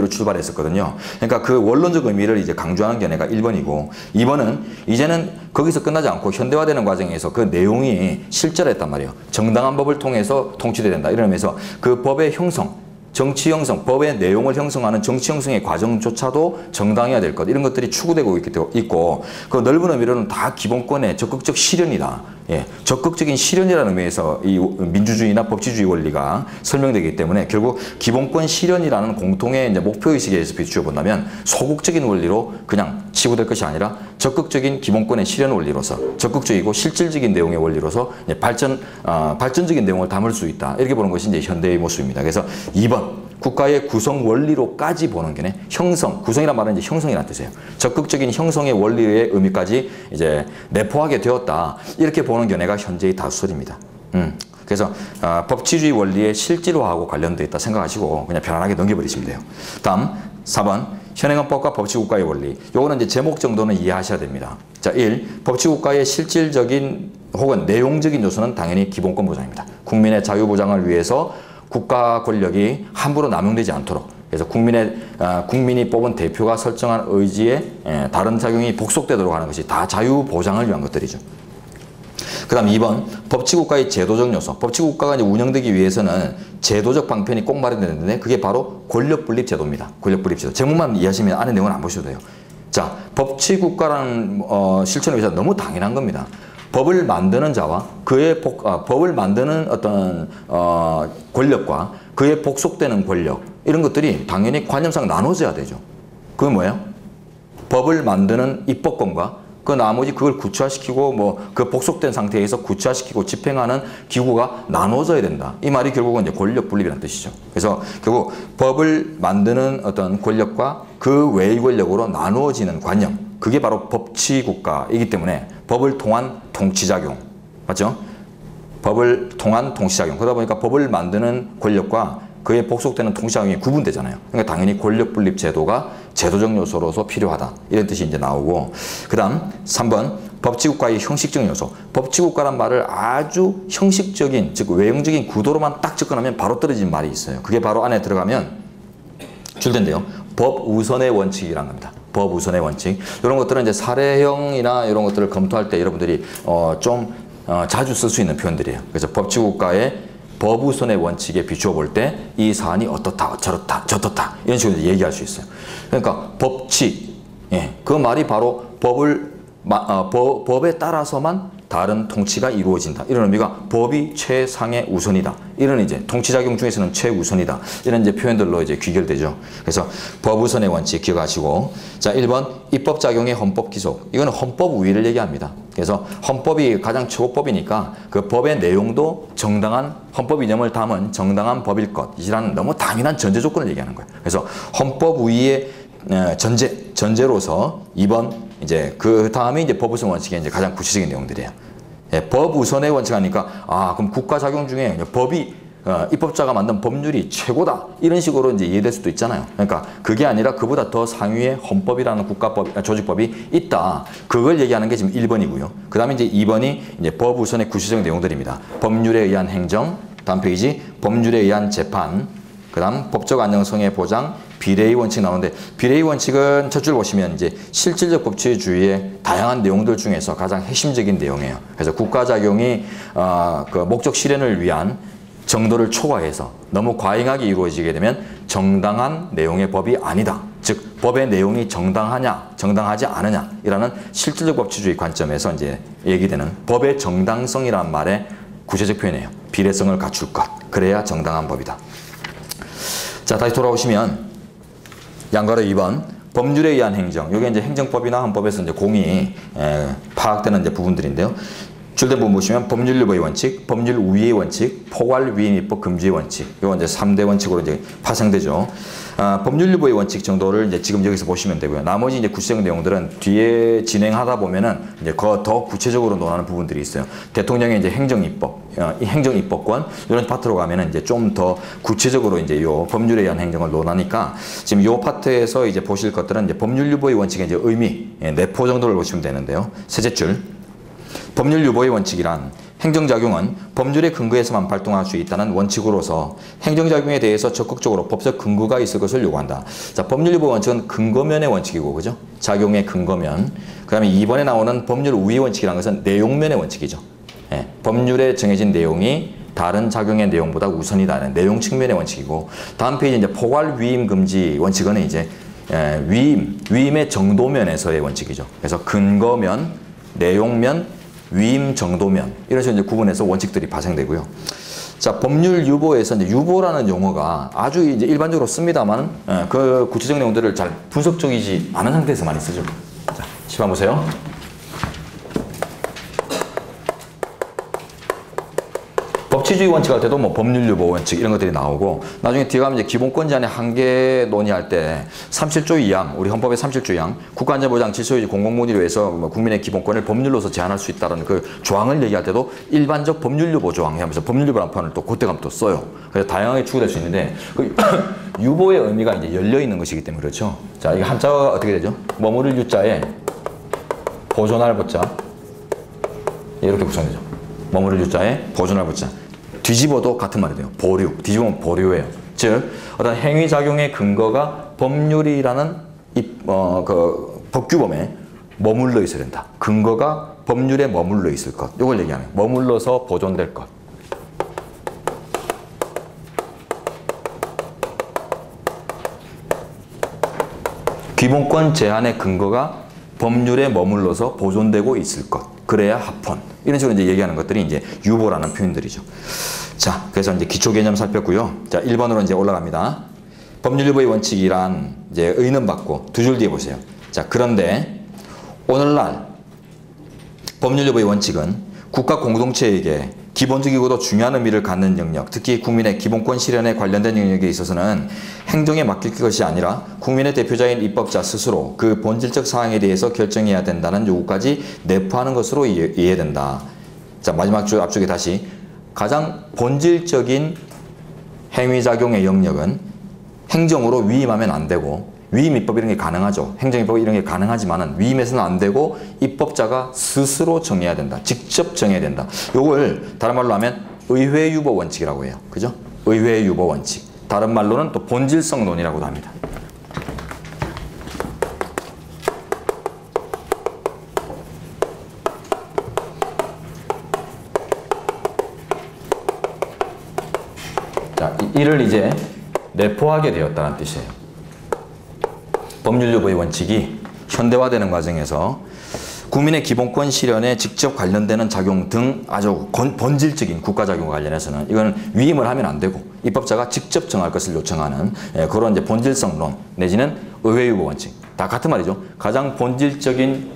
S1: 출발했었거든요. 그러니까 그 원론적 의미를 이제 강조하는 견해가 1번이고 2번은 이제는 거기서 끝나지 않고 현대화되는 과정에서 그 내용이 실제화했단 말이에요. 정당한 법을 통해서 통치돼야 된다. 이런 의미에서 그 법의 형성, 정치 형성, 법의 내용을 형성하는 정치 형성의 과정조차도 정당해야 될 것. 이런 것들이 추구되고 있고 그 넓은 의미로는 다 기본권의 적극적 실현이다. 적극적인 실현이라는 의미에서 이 민주주의나 법치주의 원리가 설명되기 때문에 결국 기본권 실현이라는 공통의 이제 목표의식에서 비추어 본다면 소극적인 원리로 그냥 치부될 것이 아니라 적극적인 기본권의 실현 원리로서 적극적이고 실질적인 내용의 원리로서 발전적인 내용을 담을 수 있다. 이렇게 보는 것이 이제 현대의 모습입니다. 그래서 2번. 국가의 구성 원리로까지 보는 게네. 형성, 구성이란 말은 이제 형성이라는 뜻이에요. 적극적인 형성의 원리의 의미까지 이제 내포하게 되었다. 이렇게 보는 견해가 현재의 다수설입니다. 그래서 법치주의 원리의 실질화하고 관련되어 있다 생각하시고 그냥 편안하게 넘겨버리시면 돼요. 다음 4번 현행헌법과 법치국가의 원리. 요거는 이제 제목 정도는 이해하셔야 됩니다. 자, 1. 법치국가의 실질적인 혹은 내용적인 요소는 당연히 기본권 보장입니다. 국민의 자유 보장을 위해서 국가 권력이 함부로 남용되지 않도록 그래서 국민이 뽑은 대표가 설정한 의지에 다른 작용이 복속되도록 하는 것이 다 자유 보장을 위한 것들이죠. 그 다음 2번 법치국가의 제도적 요소. 법치국가가 이제 운영되기 위해서는 제도적 방편이 꼭 마련되는데 그게 바로 권력분립 제도입니다. 권력분립 제도. 제목만 이해하시면 안에 내용은 안 보셔도 돼요. 자, 법치국가라는 실천을 위해서 너무 당연한 겁니다. 법을 만드는 자와 법을 만드는 어떤 권력과 그에 복속되는 권력 이런 것들이 당연히 관념상 나눠져야 되죠. 그게 뭐예요? 법을 만드는 입법권과 그 나머지 그걸 구체화시키고 뭐 그 복속된 상태에서 구체화시키고 집행하는 기구가 나눠져야 된다. 이 말이 결국은 이제 권력 분립이라는 뜻이죠. 그래서 결국 법을 만드는 어떤 권력과 그 외의 권력으로 나누어지는 관념. 그게 바로 법치국가이기 때문에 법을 통한 통치작용. 맞죠? 법을 통한 통치작용. 그러다 보니까 법을 만드는 권력과 그에 복속되는 통치작용이 구분되잖아요. 그러니까 당연히 권력 분립 제도가 제도적 요소로서 필요하다. 이런 뜻이 이제 나오고. 그 다음 3번 법치국가의 형식적 요소. 법치국가란 말을 아주 형식적인, 즉 외형적인 구도로만 딱 접근하면 바로 떨어지는 말이 있어요. 그게 바로 안에 들어가면 줄텐데요. 법 우선의 원칙이란 겁니다. 법 우선의 원칙. 이런 것들은 이제 사례형이나 이런 것들을 검토할 때 여러분들이 자주 쓸 수 있는 표현들이에요. 그래서 법치국가의 법 우선의 원칙에 비추어 볼 때 이 사안이 어떻다, 저렇다, 저렇다 이런 식으로 얘기할 수 있어요. 그러니까 법치, 그 말이 바로 법에 따라서만 다른 통치가 이루어진다. 이런 의미가 법이 최상의 우선이다. 이런 이제 통치작용 중에서는 최우선이다. 이런 이제 표현들로 이제 귀결되죠. 그래서 법 우선의 원칙 기억하시고. 자, 1번 입법작용의 헌법 기속. 이거는 헌법 우위를 얘기합니다. 그래서 헌법이 가장 최고법이니까 그 법의 내용도 정당한 헌법 이념을 담은 정당한 법일 것이라는 너무 당연한 전제 조건을 얘기하는 거예요. 그래서 헌법 우위의 전제로서 2번 이제 그 다음에 이제 법 우선 원칙의 이제 가장 구체적인 내용들이에요. 법 우선의 원칙 하니까 그럼 국가 작용 중에 법이 입법자가 만든 법률이 최고다 이런 식으로 이제 이해될 수도 있잖아요. 그러니까 그게 아니라 그보다 더 상위의 헌법이라는 국가법 조직법이 있다. 그걸 얘기하는 게 지금 1번이고요. 그 다음에 이제 2번이 이제 법 우선의 구체적 내용들입니다. 법률에 의한 행정, 다음 페이지 법률에 의한 재판, 그 다음 법적 안정성의 보장, 비례의 원칙 나오는데 비례의 원칙은 첫 줄 보시면 이제 실질적 법치주의의 다양한 내용들 중에서 가장 핵심적인 내용이에요. 그래서 국가작용이 그 목적 실현을 위한 정도를 초과해서 너무 과잉하게 이루어지게 되면 정당한 내용의 법이 아니다. 즉 법의 내용이 정당하냐, 정당하지 않으냐 이라는 실질적 법치주의 관점에서 이제 얘기되는 법의 정당성이란 말의 구체적 표현이에요. 비례성을 갖출 것. 그래야 정당한 법이다. 자, 다시 돌아오시면 양가로 2번 법률에 의한 행정. 이게 이제 행정법이나 헌법에서 이제 공이 파악되는 이제 부분들인데요. 줄된 부분 보시면 법률유보의 원칙, 법률 우위의 원칙, 포괄 위임 입법 금지의 원칙. 이거 이제 3대 원칙으로 이제 파생되죠. 법률유보의 원칙 정도를 이제 지금 여기서 보시면 되고요. 나머지 이제 구체적 내용들은 뒤에 진행하다 보면은 이제 더 구체적으로 논하는 부분들이 있어요. 대통령의 이제 행정입법권 이런 파트로 가면은 이제 좀 더 구체적으로 이제 요 법률에 의한 행정을 논하니까 지금 요 파트에서 이제 보실 것들은 이제 법률유보의 원칙의 이제 의미, 내포 정도를 보시면 되는데요. 셋째 줄. 법률 유보의 원칙이란 행정작용은 법률의 근거에서만 발동할 수 있다는 원칙으로서 행정작용에 대해서 적극적으로 법적 근거가 있을 것을 요구한다. 자, 법률 유보 원칙은 근거면의 원칙이고, 그죠? 작용의 근거면. 그 다음에 2번에 나오는 법률 우위 원칙이라는 것은 내용면의 원칙이죠. 법률에 정해진 내용이 다른 작용의 내용보다 우선이다는 내용 측면의 원칙이고, 다음 페이지 이제 포괄 위임 금지 원칙은 이제 위임의 정도면에서의 원칙이죠. 그래서 근거면, 내용면, 위임 정도면 이런 식으로 이제 구분해서 원칙들이 발생되고요. 자, 법률 유보에서 이제 유보라는 용어가 아주 이제 일반적으로 씁니다만 그 구체적 내용들을 잘 분석적이지 않은 상태에서 많이 쓰죠. 자, 시간 보세요. 법치주의 원칙 할 때도 뭐 법률 유보 원칙 이런 것들이 나오고 나중에 뒤에 가면 이제 기본권 제한의 한계 논의할 때 37조 2항 우리 헌법의 37조 2항 국가안전보장 질서유지 공공무리를 위해서 뭐 국민의 기본권을 법률로서 제한할 수 있다는 그 조항을 얘기할 때도 일반적 법률 유보 조항 하면서 법률 유보라는 표현을 또 그때 가면 또 써요. 그래서 다양하게 추구될 수 있는데 그 유보의 의미가 이제 열려 있는 것이기 때문에 그렇죠. 자, 이게 한자가 어떻게 되죠? 머무를 유자에 보존할 보자 이렇게 구성되죠. 머무를 유자에 보존할 보자. 뒤집어도 같은 말이 돼요. 보류. 뒤집으면 보류예요. 즉 어떤 행위작용의 근거가 법률이라는 그 법규범에 머물러 있어야 된다. 근거가 법률에 머물러 있을 것. 이걸 얘기하는 거예요. 머물러서 보존될 것. 기본권 제한의 근거가 법률에 머물러서 보존되고 있을 것. 그래야 합헌. 이런 식으로 이제 얘기하는 것들이 이제 유보라는 표현들이죠. 자, 그래서 이제 기초 개념 살폈고요. 자, 1번으로 이제 올라갑니다. 법률유보의 원칙이란 이제 의는 받고 두 줄 뒤에 보세요. 자, 그런데 오늘날 법률유보의 원칙은 국가 공동체에게 기본적이고도 중요한 의미를 갖는 영역, 특히 국민의 기본권 실현에 관련된 영역에 있어서는 행정에 맡길 것이 아니라 국민의 대표자인 입법자 스스로 그 본질적 사항에 대해서 결정해야 된다는 요구까지 내포하는 것으로 이해된다. 자, 마지막 줄 앞쪽에 다시 가장 본질적인 행위작용의 영역은 행정으로 위임하면 안 되고 위임 입법 이런 게 가능하죠. 행정입법 이런 게 가능하지만은 위임해서는 안 되고 입법자가 스스로 정해야 된다. 직접 정해야 된다. 요걸 다른 말로 하면 의회 유보 원칙이라고 해요. 그죠? 의회 유보 원칙. 다른 말로는 또 본질성론이라고도 합니다. 자, 이를 이제 내포하게 되었다는 뜻이에요. 법률유보의 원칙이 현대화되는 과정에서 국민의 기본권 실현에 직접 관련되는 작용 등 아주 본질적인 국가작용과 관련해서는 이거는 위임을 하면 안 되고 입법자가 직접 정할 것을 요청하는 그런 이제 본질성론 내지는 의회유보 원칙. 다 같은 말이죠. 가장 본질적인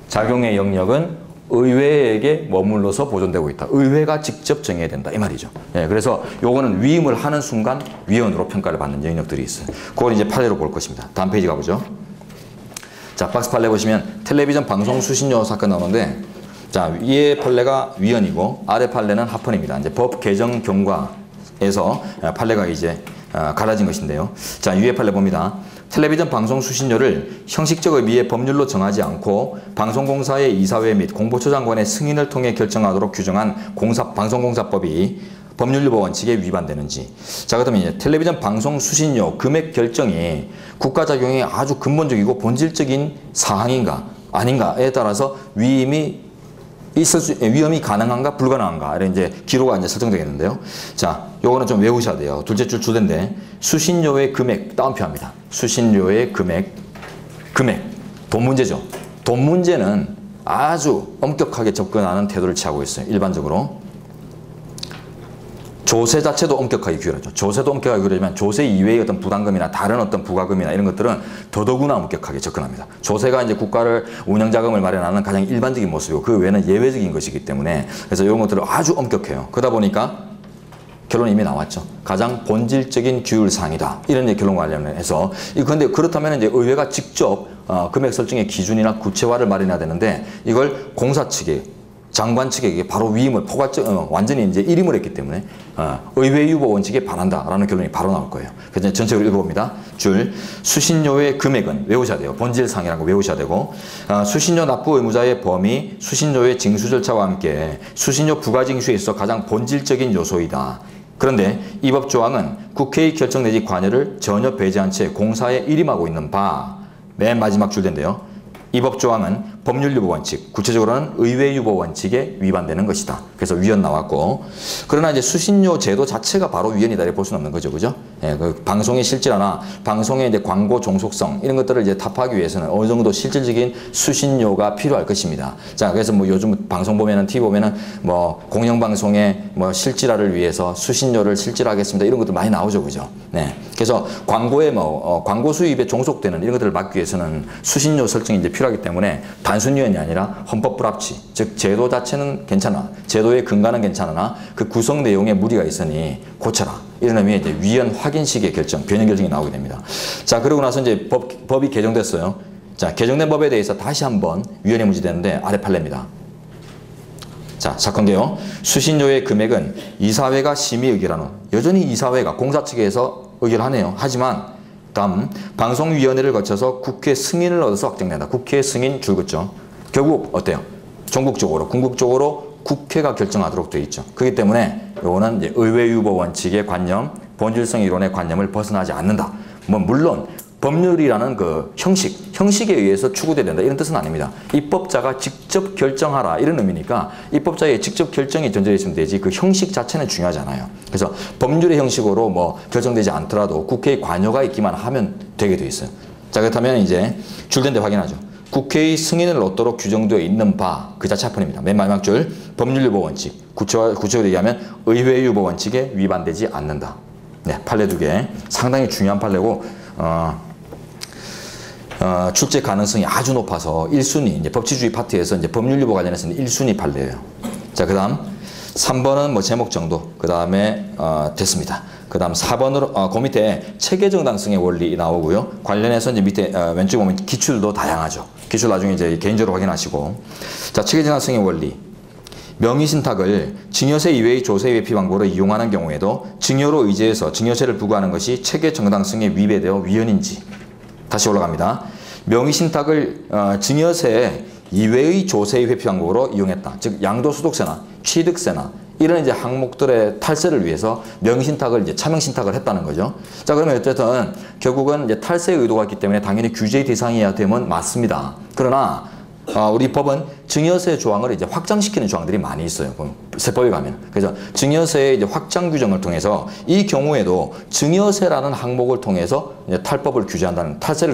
S1: 작용의 영역은 의회에게 머물러서 보존되고 있다. 의회가 직접 정해야 된다. 이 말이죠. 그래서 요거는 위임을 하는 순간 위헌으로 평가를 받는 영역들이 있어요. 그걸 이제 판례로 볼 것입니다. 다음 페이지 가보죠. 자, 박스 판례 보시면 텔레비전 방송 수신료 사건 나오는데, 자, 위에 판례가 위헌이고 아래 판례는 합헌입니다. 이제 법 개정 경과에서 판례가 이제 갈라진 것인데요. 자, 위에 판례 봅니다. 텔레비전 방송 수신료를 형식적 의미의 법률로 정하지 않고 방송공사의 이사회 및 공보처 장관의 승인을 통해 결정하도록 규정한 방송공사법이 법률유보 원칙에 위반되는지. 자, 그렇다면 이제 텔레비전 방송 수신료 금액 결정이 국가작용이 아주 근본적이고 본질적인 사항인가 아닌가에 따라서 위임이 위험이 가능한가 불가능한가 이런 이제 기로가 이제 설정되겠는데요. 자, 요거는 좀 외우셔야 돼요. 둘째 줄 주제인데 수신료의 금액 따옴표합니다. 수신료의 금액 돈 문제죠. 돈 문제는 아주 엄격하게 접근하는 태도를 취하고 있어요. 일반적으로 조세 자체도 엄격하게 규율하죠. 조세도 엄격하게 규율하지만 조세 이외의 어떤 부담금이나 다른 어떤 부가금이나 이런 것들은 더더구나 엄격하게 접근합니다. 조세가 이제 국가를 운영자금을 마련하는 가장 일반적인 모습이고 그 외에는 예외적인 것이기 때문에 그래서 이런 것들을 아주 엄격해요. 그러다 보니까 결론이 이미 나왔죠. 가장 본질적인 규율사항이다. 이런 결론과 관련해서. 그런데 그렇다면 이제 의회가 직접 금액 설정의 기준이나 구체화를 마련해야 되는데 이걸 공사 측에 장관 측에게 바로 위임을 완전히 이제 일임을 했기 때문에 의회 유보 원칙에 반한다라는 결론이 바로 나올 거예요. 그래서 전체적으로 읽어봅니다. 줄 수신료의 금액은 외우셔야 돼요. 본질상이라고 외우셔야 되고 수신료 납부 의무자의 범위, 수신료의 징수 절차와 함께 수신료 부과 징수에 있어 가장 본질적인 요소이다. 그런데 이 법 조항은 국회의 결정 내지 관여를 전혀 배제한 채 공사에 일임하고 있는 바 맨 마지막 줄인데요. 이 법 조항은 법률유보 원칙, 구체적으로는 의회유보 원칙에 위반되는 것이다. 그래서 위헌 나왔고, 그러나 이제 수신료 제도 자체가 바로 위헌이다 이렇게 볼 수는 없는 거죠, 그죠? 그 방송의 실질화나 방송의 이제 광고 종속성 이런 것들을 이제 타파하기 위해서는 어느 정도 실질적인 수신료가 필요할 것입니다. 자, 그래서 뭐 요즘 방송 보면은 TV 보면은 뭐 공영방송의 뭐 실질화를 위해서 수신료를 실질화하겠습니다 이런 것들 많이 나오죠, 그죠? 네. 그래서 광고에 광고 수입에 종속되는 이런 것들을 막기 위해서는 수신료 설정이 이제 필요하기 때문에 단순 위헌이 아니라 헌법 불합치, 즉 제도 자체는 괜찮아, 제도의 근간은 괜찮으나 그 구성 내용에 무리가 있으니 고쳐라. 이런 의미의 이제 위헌 확인식의 결정, 변형 결정이 나오게 됩니다. 자, 그러고 나서 이제 법이 개정됐어요. 자, 개정된 법에 대해서 다시 한번 위헌이 문제되는데 아래 판례입니다. 자, 사건 개요. 수신료의 금액은 이사회가 심의 의결한 후 여전히 이사회가 공사 측에서 의결하네요. 하지만 다음 방송위원회를 거쳐서 국회 승인을 얻어서 확정된다. 국회 승인 줄긋죠. 결국 어때요? 전국적으로 궁극적으로 국회가 결정하도록 되어 있죠. 그렇기 때문에 이거는 이제 의회유보 원칙의 관념, 본질성 이론의 관념을 벗어나지 않는다. 뭐 물론 법률이라는 그 형식에 의해서 추구돼야 된다 이런 뜻은 아닙니다. 입법자가 직접 결정하라 이런 의미니까 입법자의 직접 결정이 전제되어 있으면 되지 그 형식 자체는 중요하지 않아요. 그래서 법률의 형식으로 뭐 결정되지 않더라도 국회의 관여가 있기만 하면 되게 돼 있어요. 자, 그렇다면 이제 줄된 데 확인하죠. 국회의 승인을 얻도록 규정되어 있는 바 그 자체 합헌입니다. 맨 마지막 줄 법률유보 원칙 구체적으로 얘기하면 의회 유보 원칙에 위반되지 않는다. 네, 판례 2개 상당히 중요한 판례고 출제 가능성이 아주 높아서 1순위 이제 법치주의 파트에서 이제 법률유보 관련해서는 1순위 판례예요. 자, 그다음 3번은 뭐 제목 정도 그 다음에 됐습니다. 그 다음 4번으로 그 밑에 체계정당성의 원리 나오고요. 관련해서 이제 밑에 왼쪽에 보면 기출도 다양하죠. 기출 나중에 이제 개인적으로 확인하시고 자, 체계정당성의 원리 명의신탁을 증여세 이외의 조세 회피 방법으로 이용하는 경우에도 증여로 의제해서 증여세를 부과하는 것이 체계정당성에 위배되어 위헌인지 다시 올라갑니다. 명의신탁을 증여세 이외의 조세 회피 방법으로 이용했다. 즉 양도소득세나 취득세나 이런 이제 항목들의 탈세를 위해서 명의신탁을 이제 차명신탁을 했다는 거죠. 자, 그러면 어쨌든 결국은 이제 탈세 의도가 있기 때문에 당연히 규제 대상이어야 되면 맞습니다. 그러나 우리 법은 증여세 조항을 이제 확장시키는 조항들이 많이 있어요. 세법에 가면. 그래서 증여세의 이제 확장 규정을 통해서 이 경우에도 증여세라는 항목을 통해서 이제 탈세를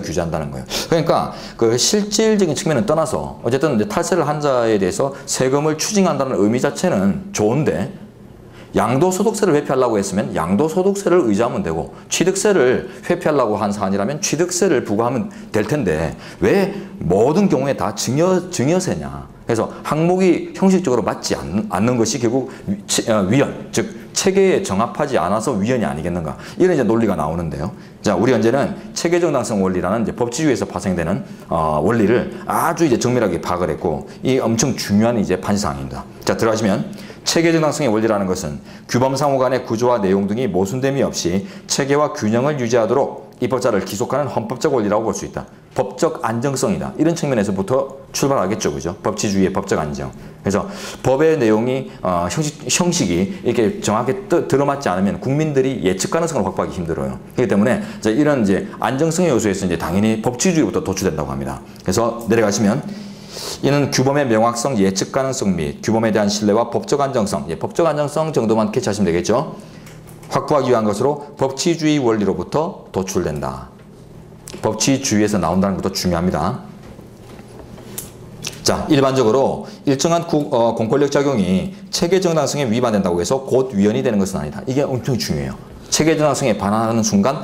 S1: 규제한다는 거예요. 그러니까 그 실질적인 측면은 떠나서 어쨌든 이제 탈세를 한 자에 대해서 세금을 추징한다는 의미 자체는 좋은데 양도소득세를 회피하려고 했으면 양도소득세를 의지하면 되고 취득세를 회피하려고 한 사안이라면 취득세를 부과하면 될 텐데 왜 모든 경우에 다 증여세냐. 그래서 항목이 형식적으로 맞지 않는 것이 결국 위헌, 즉 체계에 정합하지 않아서 위헌이 아니겠는가. 이런 이제 논리가 나오는데요. 자, 우리 현재는 체계정당성 원리라는 이제 법치주의에서 파생되는 원리를 아주 이제 정밀하게 파악을 했고 이 엄청 중요한 이제 판시사항입니다. 자, 들어가시면 체계정당성의 원리라는 것은 규범상호 간의 구조와 내용 등이 모순됨이 없이 체계와 균형을 유지하도록 입법자를 기속하는 헌법적 원리라고 볼 수 있다. 법적 안정성이다. 이런 측면에서부터 출발하겠죠. 그죠? 법치주의의 법적 안정. 그래서 법의 내용이 형식이 이렇게 정확하게 들어맞지 않으면 국민들이 예측 가능성을 확보하기 힘들어요. 그렇기 때문에 이런 이제 안정성의 요소에서 이제 당연히 법치주의부터 도출된다고 합니다. 그래서 내려가시면 이는 규범의 명확성, 예측 가능성 및 규범에 대한 신뢰와 법적 안정성, 법적 안정성 정도만 캐치하시면 되겠죠. 확보하기 위한 것으로 법치주의 원리로부터 도출된다. 법치주의에서 나온다는 것도 중요합니다. 자, 일반적으로 일정한 공권력 작용이 체계정당성에 위반된다고 해서 곧 위헌이 되는 것은 아니다. 이게 엄청 중요해요. 체계정당성에 반하는 순간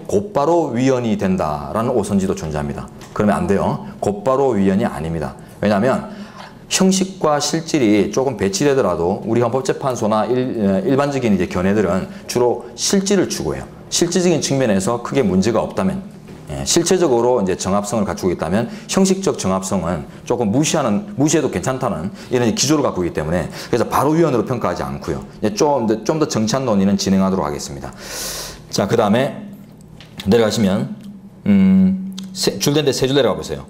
S1: 곧바로 위헌이 된다라는 오선지도 존재합니다. 그러면 안 돼요. 곧바로 위헌이 아닙니다. 왜냐하면 형식과 실질이 조금 배치되더라도 우리 헌법재판소나 일반적인 이제 견해들은 주로 실질을 추구해요. 실질적인 측면에서 크게 문제가 없다면, 실체적으로 이제 정합성을 갖추고 있다면 형식적 정합성은 조금 무시해도 괜찮다는 이런 기조를 갖고 있기 때문에 그래서 바로 위헌으로 평가하지 않고요. 좀 더 정치한 논의는 진행하도록 하겠습니다. 자, 그 다음에 내려가시면 줄된데 세 줄 내려가 보세요.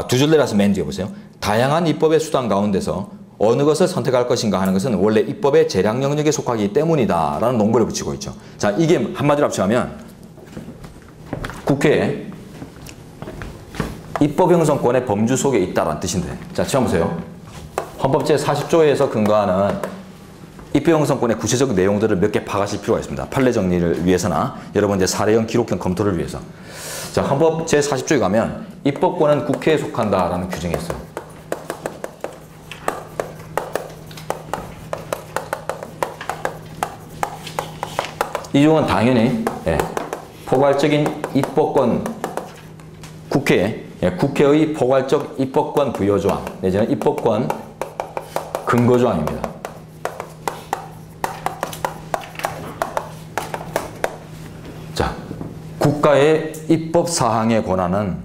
S1: 두 줄 내려가서 맨 뒤에 보세요. 다양한 입법의 수단 가운데서 어느 것을 선택할 것인가 하는 것은 원래 입법의 재량 영역에 속하기 때문이다 라는 농구를 붙이고 있죠. 자, 이게 한마디로 합치면 국회에 입법 형성권의 범주 속에 있다라는 뜻인데, 자, 처음 보세요. 헌법 제40조에서 근거하는 입법 형성권의 구체적 내용들을 몇 개 파악하실 필요가 있습니다. 판례 정리를 위해서나 여러분 이제 사례형 기록형 검토를 위해서. 자, 헌법 제40조에 가면 입법권은 국회에 속한다라는 규정이 있어요. 이 조은 당연히 포괄적인 입법권 국회의 포괄적 입법권 부여 조항 내지는 입법권 근거 조항입니다. 자, 국가의 입법 사항의 권한은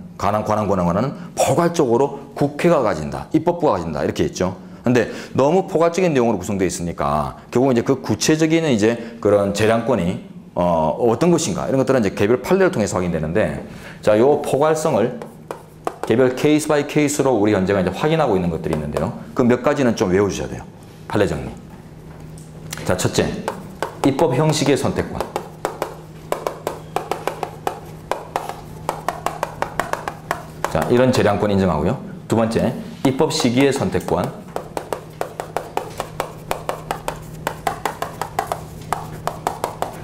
S1: 포괄적으로 국회가 가진다, 입법부가 가진다 이렇게 했죠. 근데 너무 포괄적인 내용으로 구성되어 있으니까 결국 이제 그 구체적인 이제 그런 재량권이 어떤 것인가 이런 것들은 이제 개별 판례를 통해서 확인되는데, 자, 요 포괄성을 개별 케이스 바이 케이스로 우리 현재가 이제 확인하고 있는 것들이 있는데요. 그 몇 가지는 좀 외워주셔야 돼요. 판례 정리. 자, 첫째, 입법 형식의 선택권. 자, 이런 재량권 인정하고요. 두 번째, 입법 시기의 선택권.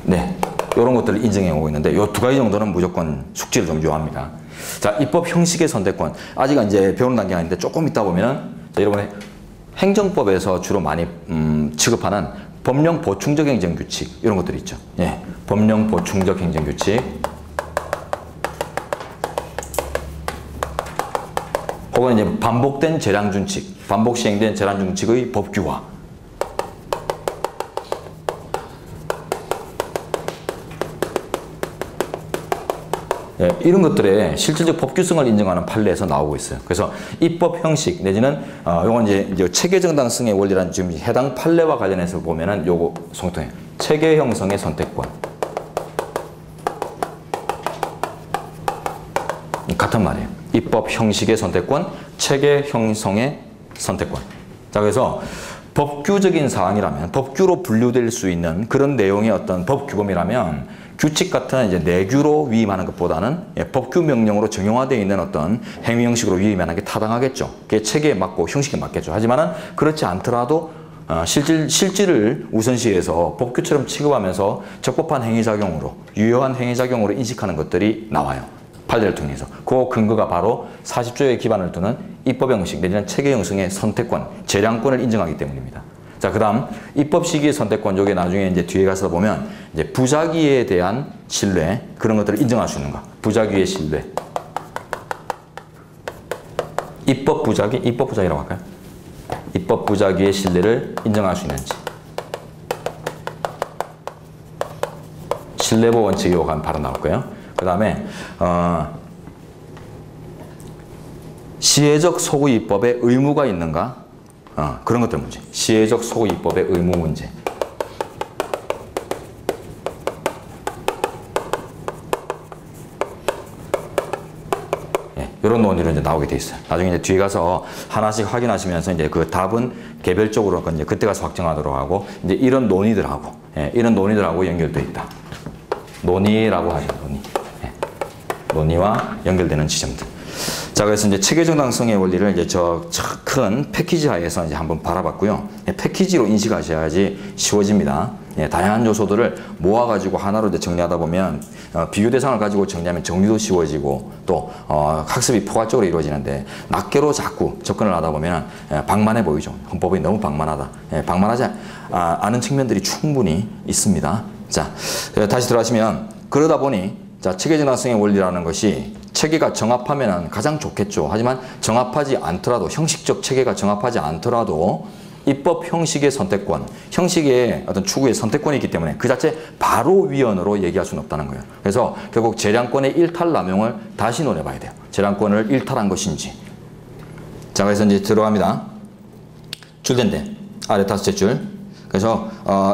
S1: 네, 이런 것들을 인정해 오고 있는데 이 두 가지 정도는 무조건 숙지를 좀 요합니다. 자, 입법 형식의 선택권. 아직 이제 배우는 단계가 아닌데 조금 있다 보면은 자, 여러분의 행정법에서 주로 많이 취급하는 법령 보충적 행정규칙 이런 것들이 있죠. 예, 법령 보충적 행정규칙 혹은 이제 반복된 재량준칙, 반복 시행된 재량준칙의 법규화. 예, 이런 것들의 실질적 법규성을 인정하는 판례에서 나오고 있어요. 그래서 입법 형식 내지는 요건 이제 체계 정당성의 원리라는 지금 해당 판례와 관련해서 보면은 요거 성통해요. 체계 형성의 선택권. 같은 말이에요. 입법 형식의 선택권, 체계 형성의 선택권. 자, 그래서 법규적인 사항이라면 법규로 분류될 수 있는 그런 내용의 어떤 법규범이라면 규칙 같은 이제 내규로 위임하는 것보다는 법규 명령으로 정형화되어 있는 어떤 행위 형식으로 위임하는 게 타당하겠죠. 그게 체계에 맞고 형식에 맞겠죠. 하지만은 그렇지 않더라도 실질을 우선시해서 법규처럼 취급하면서 적법한 행위작용으로 유효한 행위작용으로 인식하는 것들이 나와요. 판례를 통해서. 그 근거가 바로 40조에 기반을 두는 입법 형식 내지는 체계 형성의 선택권, 재량권을 인정하기 때문입니다. 자, 그 다음 입법 시기의 선택권, 요게 나중에 이제 뒤에 가서 보면 이제 부작위에 대한 신뢰, 그런 것들을 인정할 수 있는가. 부작위의 신뢰. 입법 부작위라고 할까요? 입법 부작위의 신뢰를 인정할 수 있는지. 신뢰보 원칙이 요가 바로 나올 거예요. 그 다음에 시혜적 소구 입법에 의무가 있는가? 그런 것들 문제. 시혜적 소구 입법의 의무 문제. 예, 이런 논의로 이제 나오게 돼 있어요. 나중에 이제 뒤에 가서 하나씩 확인하시면서 이제 그 답은 개별적으로 이제 그때 가서 확정하도록 하고 이제 이런 논의들하고 이런 논의들하고 연결돼 있다. 논의라고 하죠. 논의. 예, 논의와 연결되는 지점들. 자, 그래서 이제 체계 정당성의 원리를 이제 저 큰 패키지 하에서 이제 한번 바라봤고요. 패키지로 인식하셔야지 쉬워집니다. 예, 다양한 요소들을 모아가지고 하나로 이제 정리하다 보면 비교 대상을 가지고 정리하면 정리도 쉬워지고 또 학습이 포괄적으로 이루어지는데 낱개로 자꾸 접근을 하다 보면 방만해 보이죠. 헌법이 너무 방만하다. 예, 방만하지 않은 측면들이 충분히 있습니다. 자, 다시 들어가시면 그러다 보니 자, 체계 정당성의 원리라는 것이 체계가 정합하면 가장 좋겠죠. 하지만 정합하지 않더라도 형식적 체계가 정합하지 않더라도 입법 형식의 선택권, 형식의 어떤 추구의 선택권이 있기 때문에 그 자체 바로 위헌으로 얘기할 수는 없다는 거예요. 그래서 결국 재량권의 일탈 남용을 다시 논해봐야 돼요. 재량권을 일탈한 것인지. 자, 그래서 이제 들어갑니다. 줄된데 아래 5째 줄. 그래서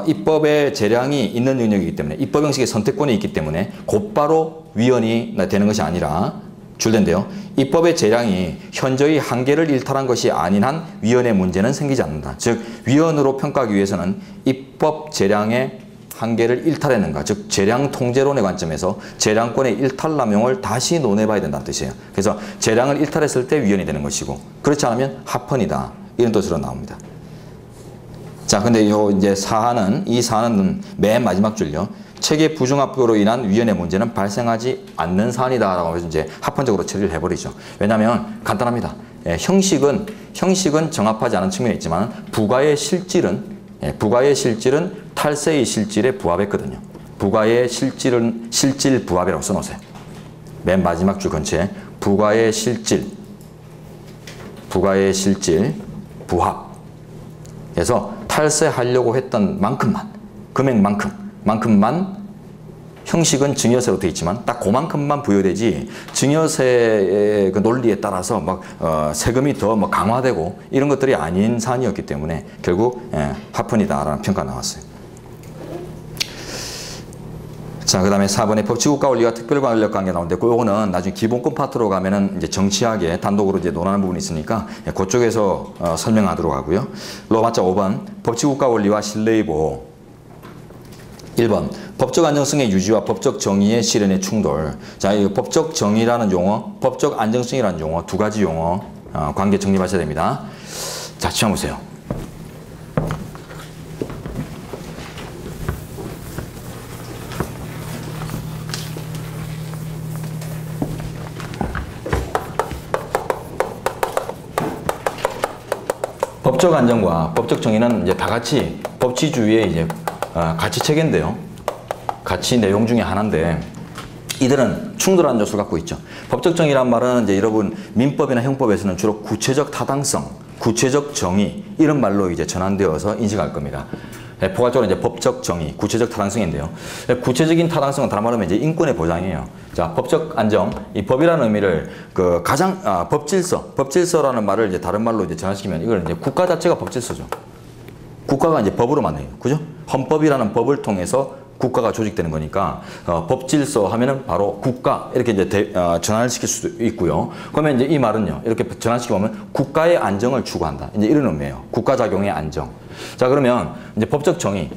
S1: 입법의 재량이 있는 영역이기 때문에 입법 형식의 선택권이 있기 때문에 곧바로 위헌이 되는 것이 아니라 줄된데요. 입법의 재량이 현저히 한계를 일탈한 것이 아닌 한 위헌의 문제는 생기지 않는다. 즉 위헌으로 평가하기 위해서는 입법 재량의 한계를 일탈했는가. 즉 재량 통제론의 관점에서 재량권의 일탈 남용을 다시 논해봐야 된다는 뜻이에요. 그래서 재량을 일탈했을 때 위헌이 되는 것이고 그렇지 않으면 합헌이다. 이런 뜻으로 나옵니다. 자, 근데 요 이제 이 사안은 맨 마지막 줄요. 체계 부중합으로 인한 위헌의 문제는 발생하지 않는 사안이다라고 해서 이제 합헌적으로 처리를 해버리죠. 왜냐하면 간단합니다. 예, 형식은 정합하지 않은 측면이 있지만 부가의 실질은 탈세의 실질에 부합했거든요. 부가의 실질은 실질 부합이라고 써놓으세요. 맨 마지막 줄 근처에 부가의 실질 부합. 그래서 탈세하려고 했던 만큼만, 금액만큼만 형식은 증여세로 되어 있지만 딱 그만큼만 부여되지 증여세의 그 논리에 따라서 막 세금이 더 뭐 강화되고 이런 것들이 아닌 사안이었기 때문에 결국 합헌이다라는 평가가 나왔어요. 자, 그 다음에 4번에 법치국가 원리와 특별권력 관계 나오는데 그거는 나중에 기본권 파트로 가면은 이제 정치하게 단독으로 이제 논하는 부분이 있으니까 그쪽에서 설명하도록 하고요. 로마자 5번 법치국가 원리와 신뢰의 보호. 1번 법적 안정성의 유지와 법적 정의의 실현의 충돌. 자, 이 법적 정의라는 용어, 법적 안정성이라는 용어 두 가지 용어 관계 정립하셔야 됩니다. 자, 시험 보세요. 법적 안정과 법적 정의는 이제 다 같이 법치주의의 이제 가치 체계인데요. 가치 내용 중에 하나인데 이들은 충돌하는 요소를 갖고 있죠. 법적 정의란 말은 이제 여러분 민법이나 형법에서는 주로 구체적 타당성, 구체적 정의 이런 말로 이제 전환되어서 인식할 겁니다. 포괄적으로 이제 법적 정의, 구체적 타당성인데요. 구체적인 타당성은 다른 말로 하면 이제 인권의 보장이에요. 자, 법적 안정, 이 법이라는 의미를 그 가장 법질서라는 말을 이제 다른 말로 이제 전환시키면 이걸 이제 국가 자체가 법질서죠. 국가가 이제 법으로 만들어요, 그죠? 헌법이라는 법을 통해서 국가가 조직되는 거니까 법질서 하면은 바로 국가 이렇게 이제 전환을 시킬 수도 있고요. 그러면 이제 이 말은요 이렇게 전환시켜 보면 국가의 안정을 추구한다. 이제 이런 의미예요. 국가 작용의 안정. 자 그러면 이제 법적 정의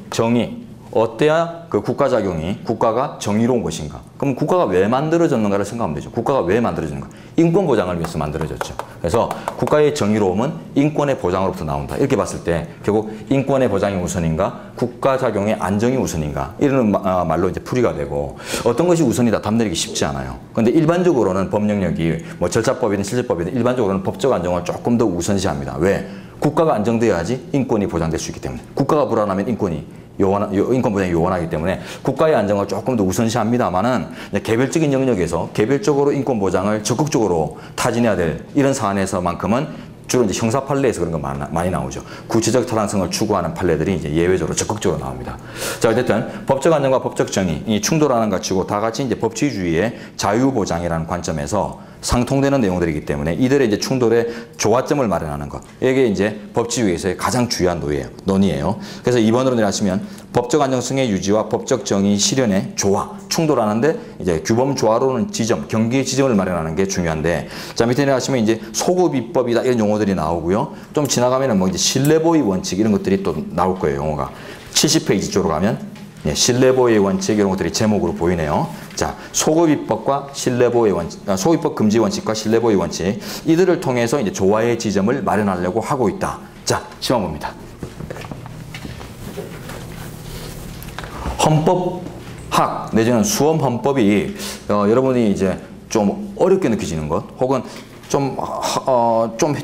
S1: 어때야 그 국가 작용이 국가가 정의로운 것인가? 그럼 국가가 왜 만들어졌는가를 생각하면 되죠. 국가가 왜 만들어졌는가? 인권 보장을 위해서 만들어졌죠. 그래서 국가의 정의로움은 인권의 보장으로부터 나온다. 이렇게 봤을 때 결국 인권의 보장이 우선인가? 국가 작용의 안정이 우선인가? 이런 말로 이제 풀이가 되고 어떤 것이 우선이다 답 내리기 쉽지 않아요. 그런데 일반적으로는 법령력이 뭐 절차법이든 실질법이든 일반적으로는 법적 안정을 조금 더 우선시합니다. 왜? 국가가 안정되어야지 인권이 보장될 수 있기 때문에. 국가가 불안하면 인권 보장이 요원하기 때문에 국가의 안정을 조금 더 우선시합니다만은 개별적인 영역에서 개별적으로 인권 보장을 적극적으로 타진해야 될 이런 사안에서만큼은 주로 이제 형사 판례에서 그런 거 많이 나오죠. 구체적 타당성을 추구하는 판례들이 이제 예외적으로 적극적으로 나옵니다. 자, 어쨌든 법적 안정과 법적 정의 이 충돌하는 것 치고 다 같이 이제 법치주의의 자유 보장이라는 관점에서 상통되는 내용들이기 때문에 이들의 이제 충돌의 조화점을 마련하는 것. 이게 이제 법치주의에서의 가장 중요한 논의예요. 그래서 2번으로 내려가시면 법적 안정성의 유지와 법적 정의 실현의 조화, 충돌하는데 이제 규범 조화로는 지점, 경계의 지점을 마련하는 게 중요한데 자, 밑에 내려가시면 이제 소급 입법이다 이런 용어들이 나오고요. 좀 지나가면은 뭐 이제 신뢰보의 원칙 이런 것들이 또 나올 거예요, 용어가. 70페이지 쪽으로 가면 신뢰보호의 원칙 이런 것들이 제목으로 보이네요. 자, 소급입법과 신뢰보호의 원칙, 소급입법 금지 원칙과 신뢰보호의 원칙 이들을 통해서 이제 조화의 지점을 마련하려고 하고 있다. 자, 시험 봅니다. 헌법학 내지는 수험 헌법이 여러분이 이제 좀 어렵게 느껴지는 것 혹은 좀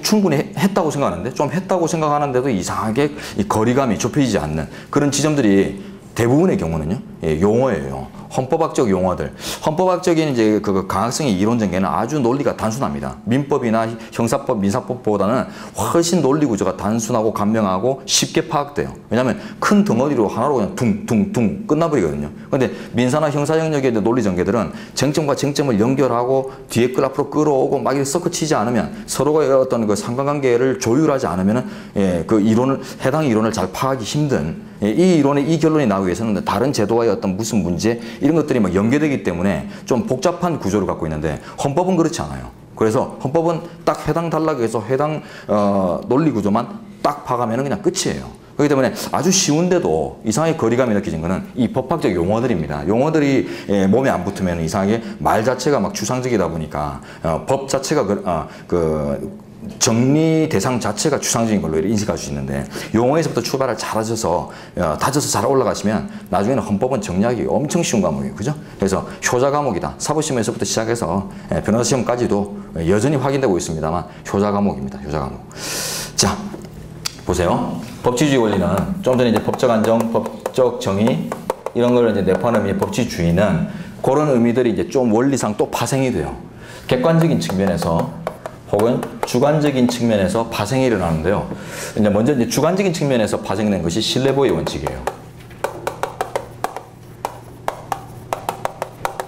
S1: 충분히 했다고 생각하는데 좀 했다고 생각하는데도 이상하게 이 거리감이 좁혀지지 않는 그런 지점들이 대부분의 경우는요, 용어예요. 헌법학적 용어들. 헌법학적인 이제 그 강학성의 이론 전개는 아주 논리가 단순합니다. 민법이나 형사법, 민사법보다는 훨씬 논리 구조가 단순하고 간명하고 쉽게 파악돼요. 왜냐하면 큰 덩어리로 하나로 그냥 둥둥둥 끝나버리거든요. 그런데 민사나 형사 영역의 논리 전개들은 쟁점과 쟁점을 연결하고 뒤에 걸 앞으로 끌어오고 막 이렇게 섞어치지 않으면 서로의 어떤 그 상관관계를 조율하지 않으면은 그 이론을 해당 이론을 잘 파악하기 힘든. 이 이론의 이 결론이 나오기 위해서는 다른 제도와의 어떤 무슨 문제 이런 것들이 막 연계되기 때문에 좀 복잡한 구조를 갖고 있는데 헌법은 그렇지 않아요. 그래서 헌법은 딱 해당 단락에서 해당 논리 구조만 딱 파가면 그냥 끝이에요. 그렇기 때문에 아주 쉬운데도 이상하게 거리감이 느껴진 거는 이 법학적 용어들입니다. 용어들이 몸에 안 붙으면 이상하게 말 자체가 막 추상적이다 보니까 법 자체가 정리 대상 자체가 추상적인 걸로 인식할 수 있는데 용어에서부터 출발을 잘하셔서 다져서 잘 올라가시면 나중에는 헌법은 정리하기 엄청 쉬운 과목이에요. 그죠? 그래서 효자 과목이다. 사법시험에서부터 시작해서 변호사 시험까지도 여전히 확인되고 있습니다만 효자 과목입니다. 효자 과목. 자, 보세요. 법치주의 원리는 좀 전에 이제 법적 안정, 법적 정의 이런 걸 이제 내포하는 의미의 법치주의는 그런 의미들이 이제 좀 원리상 또 파생이 돼요. 객관적인 측면에서 혹은 주관적인 측면에서 파생이 일어나는데요. 이제 먼저 이제 주관적인 측면에서 파생된 것이 신뢰보호의 원칙이에요.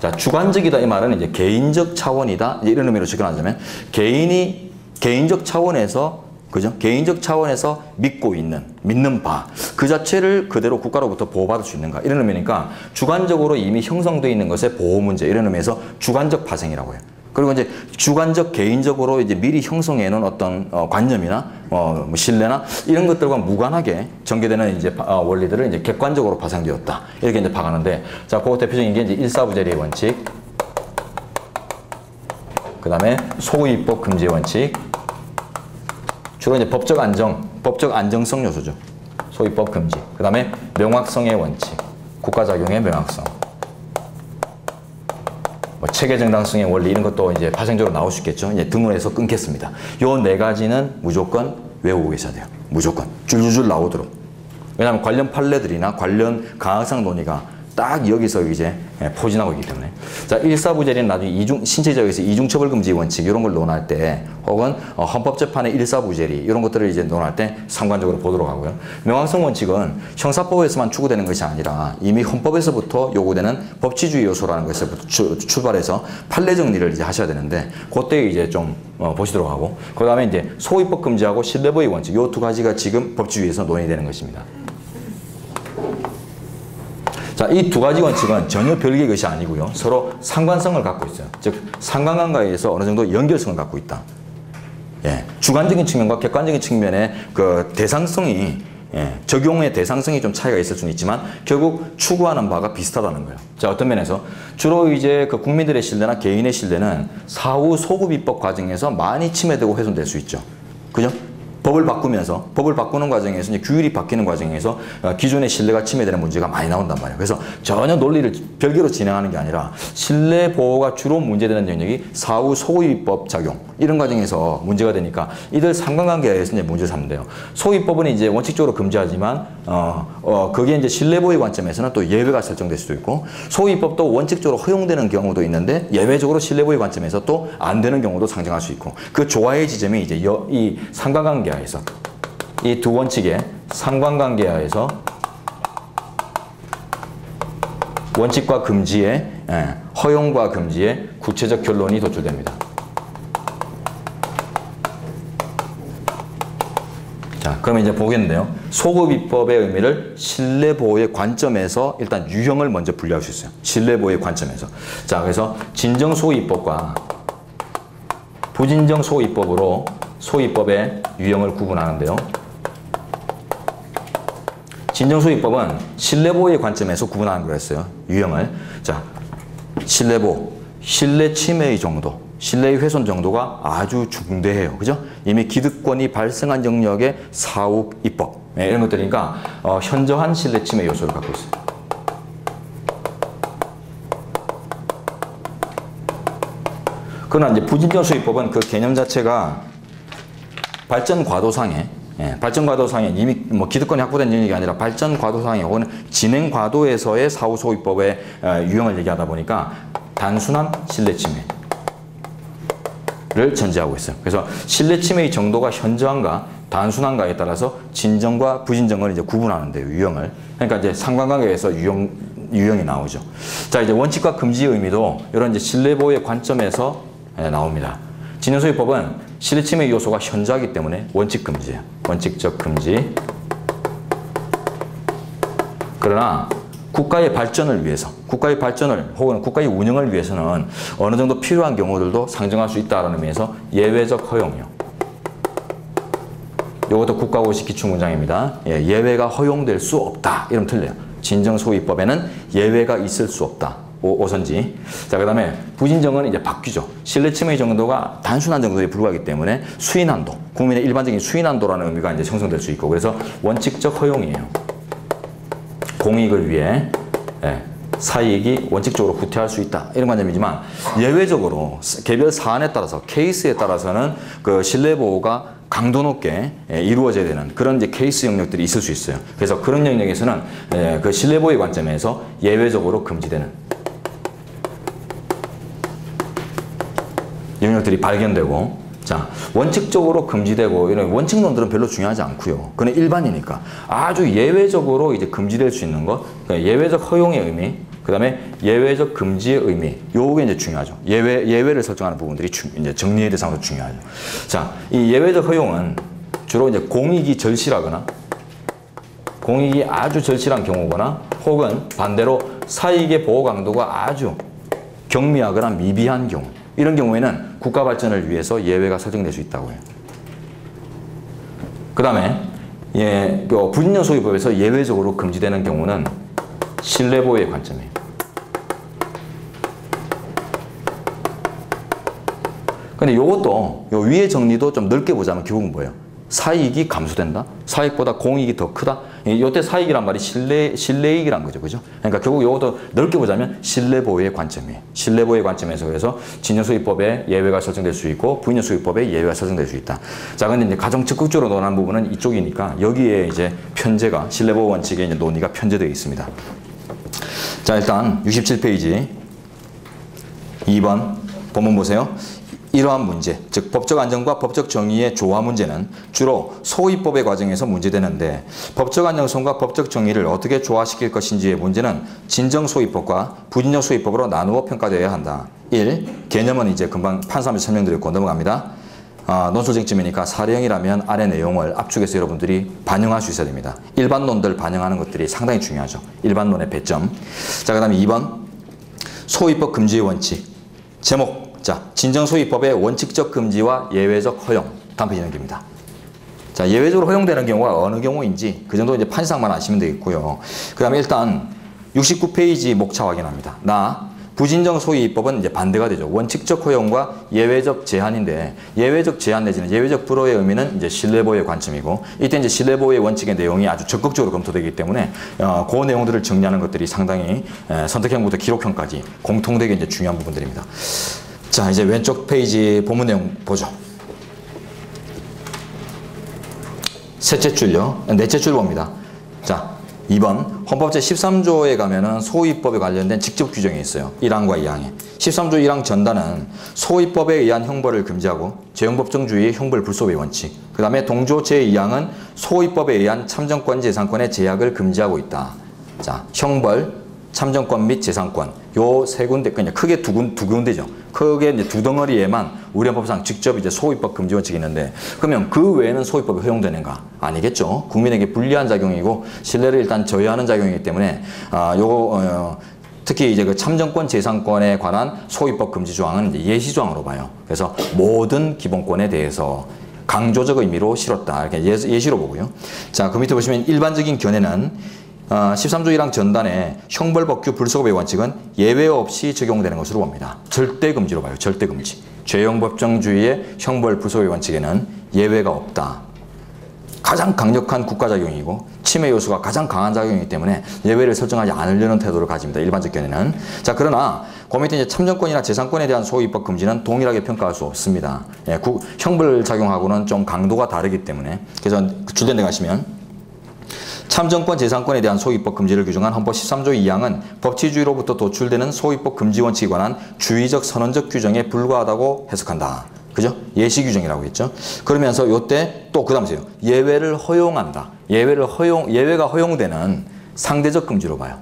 S1: 자, 주관적이다 이 말은 이제 개인적 차원이다 이런 의미로 접근하자면 개인이 개인적 차원에서 그죠? 개인적 차원에서 믿는 바 그 자체를 그대로 국가로부터 보호받을 수 있는가 이런 의미니까 주관적으로 이미 형성되어 있는 것의 보호 문제 이런 의미에서 주관적 파생이라고 해요. 그리고 이제 주관적 개인적으로 이제 미리 형성해 놓은 어떤 관념이나 뭐 신뢰나 이런 것들과 무관하게 전개되는 이제 원리들을 이제 객관적으로 파생되었다. 이렇게 이제 파가는데 자, 그 대표적인 게 이제 일사부재리의 원칙. 그다음에 소유입법 금지의 원칙. 주로 이제 법적 안정성 요소죠. 소유입법 금지. 그다음에 명확성의 원칙. 국가작용의 명확성. 체계 정당성의 원리 이런 것도 이제 파생적으로 나올 수 있겠죠. 이제 등원해서 끊겠습니다. 요 네 가지는 무조건 외우고 계셔야 돼요. 무조건 줄줄줄 나오도록. 왜냐하면 관련 판례들이나 관련 강학상 논의가 딱 여기서 이제 포진하고 있기 때문에. 자, 일사부재리는 나중에 신체적에서 이중처벌금지 원칙 이런 걸 논할 때, 혹은 헌법재판의 일사부재리 이런 것들을 이제 논할 때 상관적으로 보도록 하고요. 명확성 원칙은 형사법에서만 추구되는 것이 아니라 이미 헌법에서부터 요구되는 법치주의 요소라는 것에서부터 출발해서 판례 정리를 이제 하셔야 되는데, 그때 이제 좀 보시도록 하고, 그 다음에 이제 소위법 금지하고 신뢰보위 원칙 요 두 가지가 지금 법치주의에서 논의되는 것입니다. 자, 이 두 가지 원칙은 전혀 별개의 것이 아니고요. 서로 상관성을 갖고 있어요. 즉, 상관관계에서 어느 정도 연결성을 갖고 있다. 예, 주관적인 측면과 객관적인 측면의 그 대상성이, 적용의 대상성이 좀 차이가 있을 수는 있지만 결국 추구하는 바가 비슷하다는 거예요. 자, 어떤 면에서 주로 이제 그 국민들의 신뢰나 개인의 신뢰는 사후 소급 입법 과정에서 많이 침해되고 훼손될 수 있죠. 그죠? 법을 바꾸는 과정에서 이제 규율이 바뀌는 과정에서 기존의 신뢰가 침해되는 문제가 많이 나온단 말이에요. 그래서 전혀 논리를 별개로 진행하는 게 아니라 신뢰 보호가 주로 문제되는 영역이 사후 소위법 작용 이런 과정에서 문제가 되니까 이들 상관관계에서 이제 문제를 삼는 데요. 소위법은 이제 원칙적으로 금지하지만 그게 이제 신뢰 보호의 관점에서는 또 예외가 설정될 수도 있고, 소위법도 원칙적으로 허용되는 경우도 있는데 예외적으로 신뢰 보호의 관점에서 또 안 되는 경우도 상정할 수 있고, 그 조화의 지점이 이제 이 상관관계 이 두 원칙의 상관관계하에서 원칙과 금지의 허용과 금지의 구체적 결론이 도출됩니다. 자, 그러면 이제 보겠는데요. 소급입법의 의미를 신뢰보호의 관점에서 일단 유형을 먼저 분류할 수 있어요. 신뢰보호의 관점에서. 자, 그래서 진정소입법과 부진정소입법으로 소위법의 유형을 구분하는데요. 진정소위법은 신뢰보호의 관점에서 구분하는 거로 했어요. 유형을. 자, 신뢰보호, 신뢰 침해의 정도, 신뢰의 훼손 정도가 아주 중대해요. 그죠? 이미 기득권이 발생한 영역의 사후 입법. 이런 것들이니까 현저한 신뢰 침해 요소를 갖고 있어요. 그러나 이제 부진정소위법은 그 개념 자체가 발전 과도상에 이미 뭐 기득권이 확보된 영역이 아니라 발전 과도상에 혹은 진행 과도에서의 사후 소위법의 유형을 얘기하다 보니까 단순한 신뢰 침해를 전제하고 있어요. 그래서 신뢰 침해의 정도가 현저한가 단순한가에 따라서 진정과 부진정을 이제 구분하는데요. 유형을. 그러니까 이제 상관관계에서 유형이 나오죠. 자, 이제 원칙과 금지의 의미도 이런 이제 신뢰 보호의 관점에서 나옵니다. 진정소위법은 신뢰 침해 요소가 현저하기 때문에 원칙 금지예요. 원칙적 금지. 그러나 국가의 발전을 위해서, 국가의 발전을 혹은 국가의 운영을 위해서는 어느 정도 필요한 경우들도 상정할 수 있다는 의미에서 예외적 허용이요. 이것도 국가고시 기출문장입니다. 예외가 허용될 수 없다. 이러면 틀려요. 진정소위법에는 예외가 있을 수 없다. 오선지. 자, 그 다음에 부진정은 이제 바뀌죠. 신뢰 침해 정도가 단순한 정도에 불과하기 때문에 수인한도, 국민의 일반적인 수인한도라는 의미가 이제 형성될 수 있고, 그래서 원칙적 허용이에요. 공익을 위해 사이익이 원칙적으로 후퇴할 수 있다. 이런 관점이지만 예외적으로 개별 사안에 따라서, 케이스에 따라서는 그 신뢰 보호가 강도 높게 이루어져야 되는 그런 이제 케이스 영역들이 있을 수 있어요. 그래서 그런 영역에서는 그 신뢰 보호의 관점에서 예외적으로 금지되는 영역들이 발견되고, 자, 원칙적으로 금지되고 이런 원칙론들은 별로 중요하지 않고요. 그건 일반이니까 아주 예외적으로 이제 금지될 수 있는 것, 그러니까 예외적 허용의 의미, 그 다음에 예외적 금지의 의미, 요게 이제 중요하죠. 예외를 설정하는 부분들이 이제 정리의 대상으로 중요하죠. 자, 이 예외적 허용은 주로 이제 공익이 절실하거나, 공익이 아주 절실한 경우거나, 혹은 반대로 사익의 보호 강도가 아주 경미하거나 미비한 경우, 이런 경우에는 국가 발전을 위해서 예외가 설정될 수 있다고 해요. 그 다음에 부진정 소위법에서 예외적으로 금지되는 경우는 신뢰 보호의 관점이에요. 근데 이것도 위의 정리도 좀 넓게 보자면 결국은 뭐예요? 사이익이 감소된다? 사익보다 공익이 더 크다? 이때 사익이란 말이 신뢰이익이란 거죠. 그죠? 그러니까 결국 이것도 넓게 보자면 신뢰보호의 관점이에요. 신뢰보호의 관점에서 그래서 진정소유법에 예외가 설정될 수 있고 부인정소유법에 예외가 설정될 수 있다. 자, 근데 이제 가장 적극적으로 논한 부분은 이쪽이니까 여기에 이제 편제가 신뢰보호 원칙의 이제 논의가 편제되어 있습니다. 자, 일단 67페이지 2번 본문 보세요. 이러한 문제, 즉 법적 안정과 법적 정의의 조화 문제는 주로 소위법의 과정에서 문제되는데 법적 안정성과 법적 정의를 어떻게 조화시킬 것인지의 문제는 진정소위법과 부진정소위법으로 나누어 평가되어야 한다. 1. 개념은 이제 금방 판사하면서 설명드렸고 넘어갑니다. 논술쟁점이니까 사례형이라면 아래 내용을 압축해서 여러분들이 반영할 수 있어야 됩니다. 일반론들 반영하는 것들이 상당히 중요하죠. 일반론의 배점. 자, 그 다음에 2번 소위법 금지의 원칙. 제목. 자, 진정소위법의 원칙적 금지와 예외적 허용. 다음 페이지 넘깁니다. 자, 예외적으로 허용되는 경우가 어느 경우인지 그 정도 이제 판상만 아시면 되겠고요. 그 다음에 일단 69페이지 목차 확인합니다. 부진정소위법은 이제 반대가 되죠. 원칙적 허용과 예외적 제한인데 예외적 제한 내지는 예외적 불허의 의미는 이제 신뢰보호의 관점이고 이때 이제 신뢰보호의 원칙의 내용이 아주 적극적으로 검토되기 때문에 그 내용들을 정리하는 것들이 상당히 선택형부터 기록형까지 공통되게 이제 중요한 부분들입니다. 자, 이제 왼쪽 페이지 본문 내용 보죠. 셋째 줄요. 넷째 줄 봅니다. 자, 2번 헌법 제13조에 가면은 소위법에 관련된 직접 규정이 있어요. 1항과 2항에. 13조 1항 전단은 소위법에 의한 형벌을 금지하고 재형법정주의 형벌 불소의 원칙. 그 다음에 동조 제2항은 소위법에 의한 참정권 재산권의 제약을 금지하고 있다. 자, 형벌, 참정권 및 재산권 요 세 군데 그냥 크게 두 군데죠. 크게 이제 두 덩어리에만 우리 헌법상 직접 이제 소위법 금지 원칙이 있는데 그러면 그 외에는 소위법이 허용되는가? 아니겠죠. 국민에게 불리한 작용이고 신뢰를 일단 저해하는 작용이기 때문에 특히 이제 그 참정권 재산권에 관한 소위법 금지 조항은 이제 예시 조항으로 봐요. 그래서 모든 기본권에 대해서 강조적 의미로 실었다. 이렇게 예시로 보고요. 자, 그 밑에 보시면 일반적인 견해는 13조 1항 전단의 형벌법규 불소급의 원칙은 예외 없이 적용되는 것으로 봅니다. 절대 금지로 봐요. 절대 금지. 죄형법정주의의 형벌 불소급의 원칙에는 예외가 없다. 가장 강력한 국가작용이고 침해 요소가 가장 강한 작용이기 때문에 예외를 설정하지 않으려는 태도를 가집니다. 일반적 견해는. 자, 그러나 그 밑에 이제 참정권이나 재산권에 대한 소위법 금지는 동일하게 평가할 수 없습니다. 예, 형벌 작용하고는 좀 강도가 다르기 때문에. 그래서 줄된 데 가시면 참정권 재산권에 대한 소위법 금지를 규정한 헌법 13조 2항은 법치주의로부터 도출되는 소위법 금지 원칙에 관한 주의적 선언적 규정에 불과하다고 해석한다. 그죠? 예시 규정이라고 했죠. 그러면서 요때 또 그다음 보세요. 예외를 허용한다. 예외가 허용되는 상대적 금지로 봐요.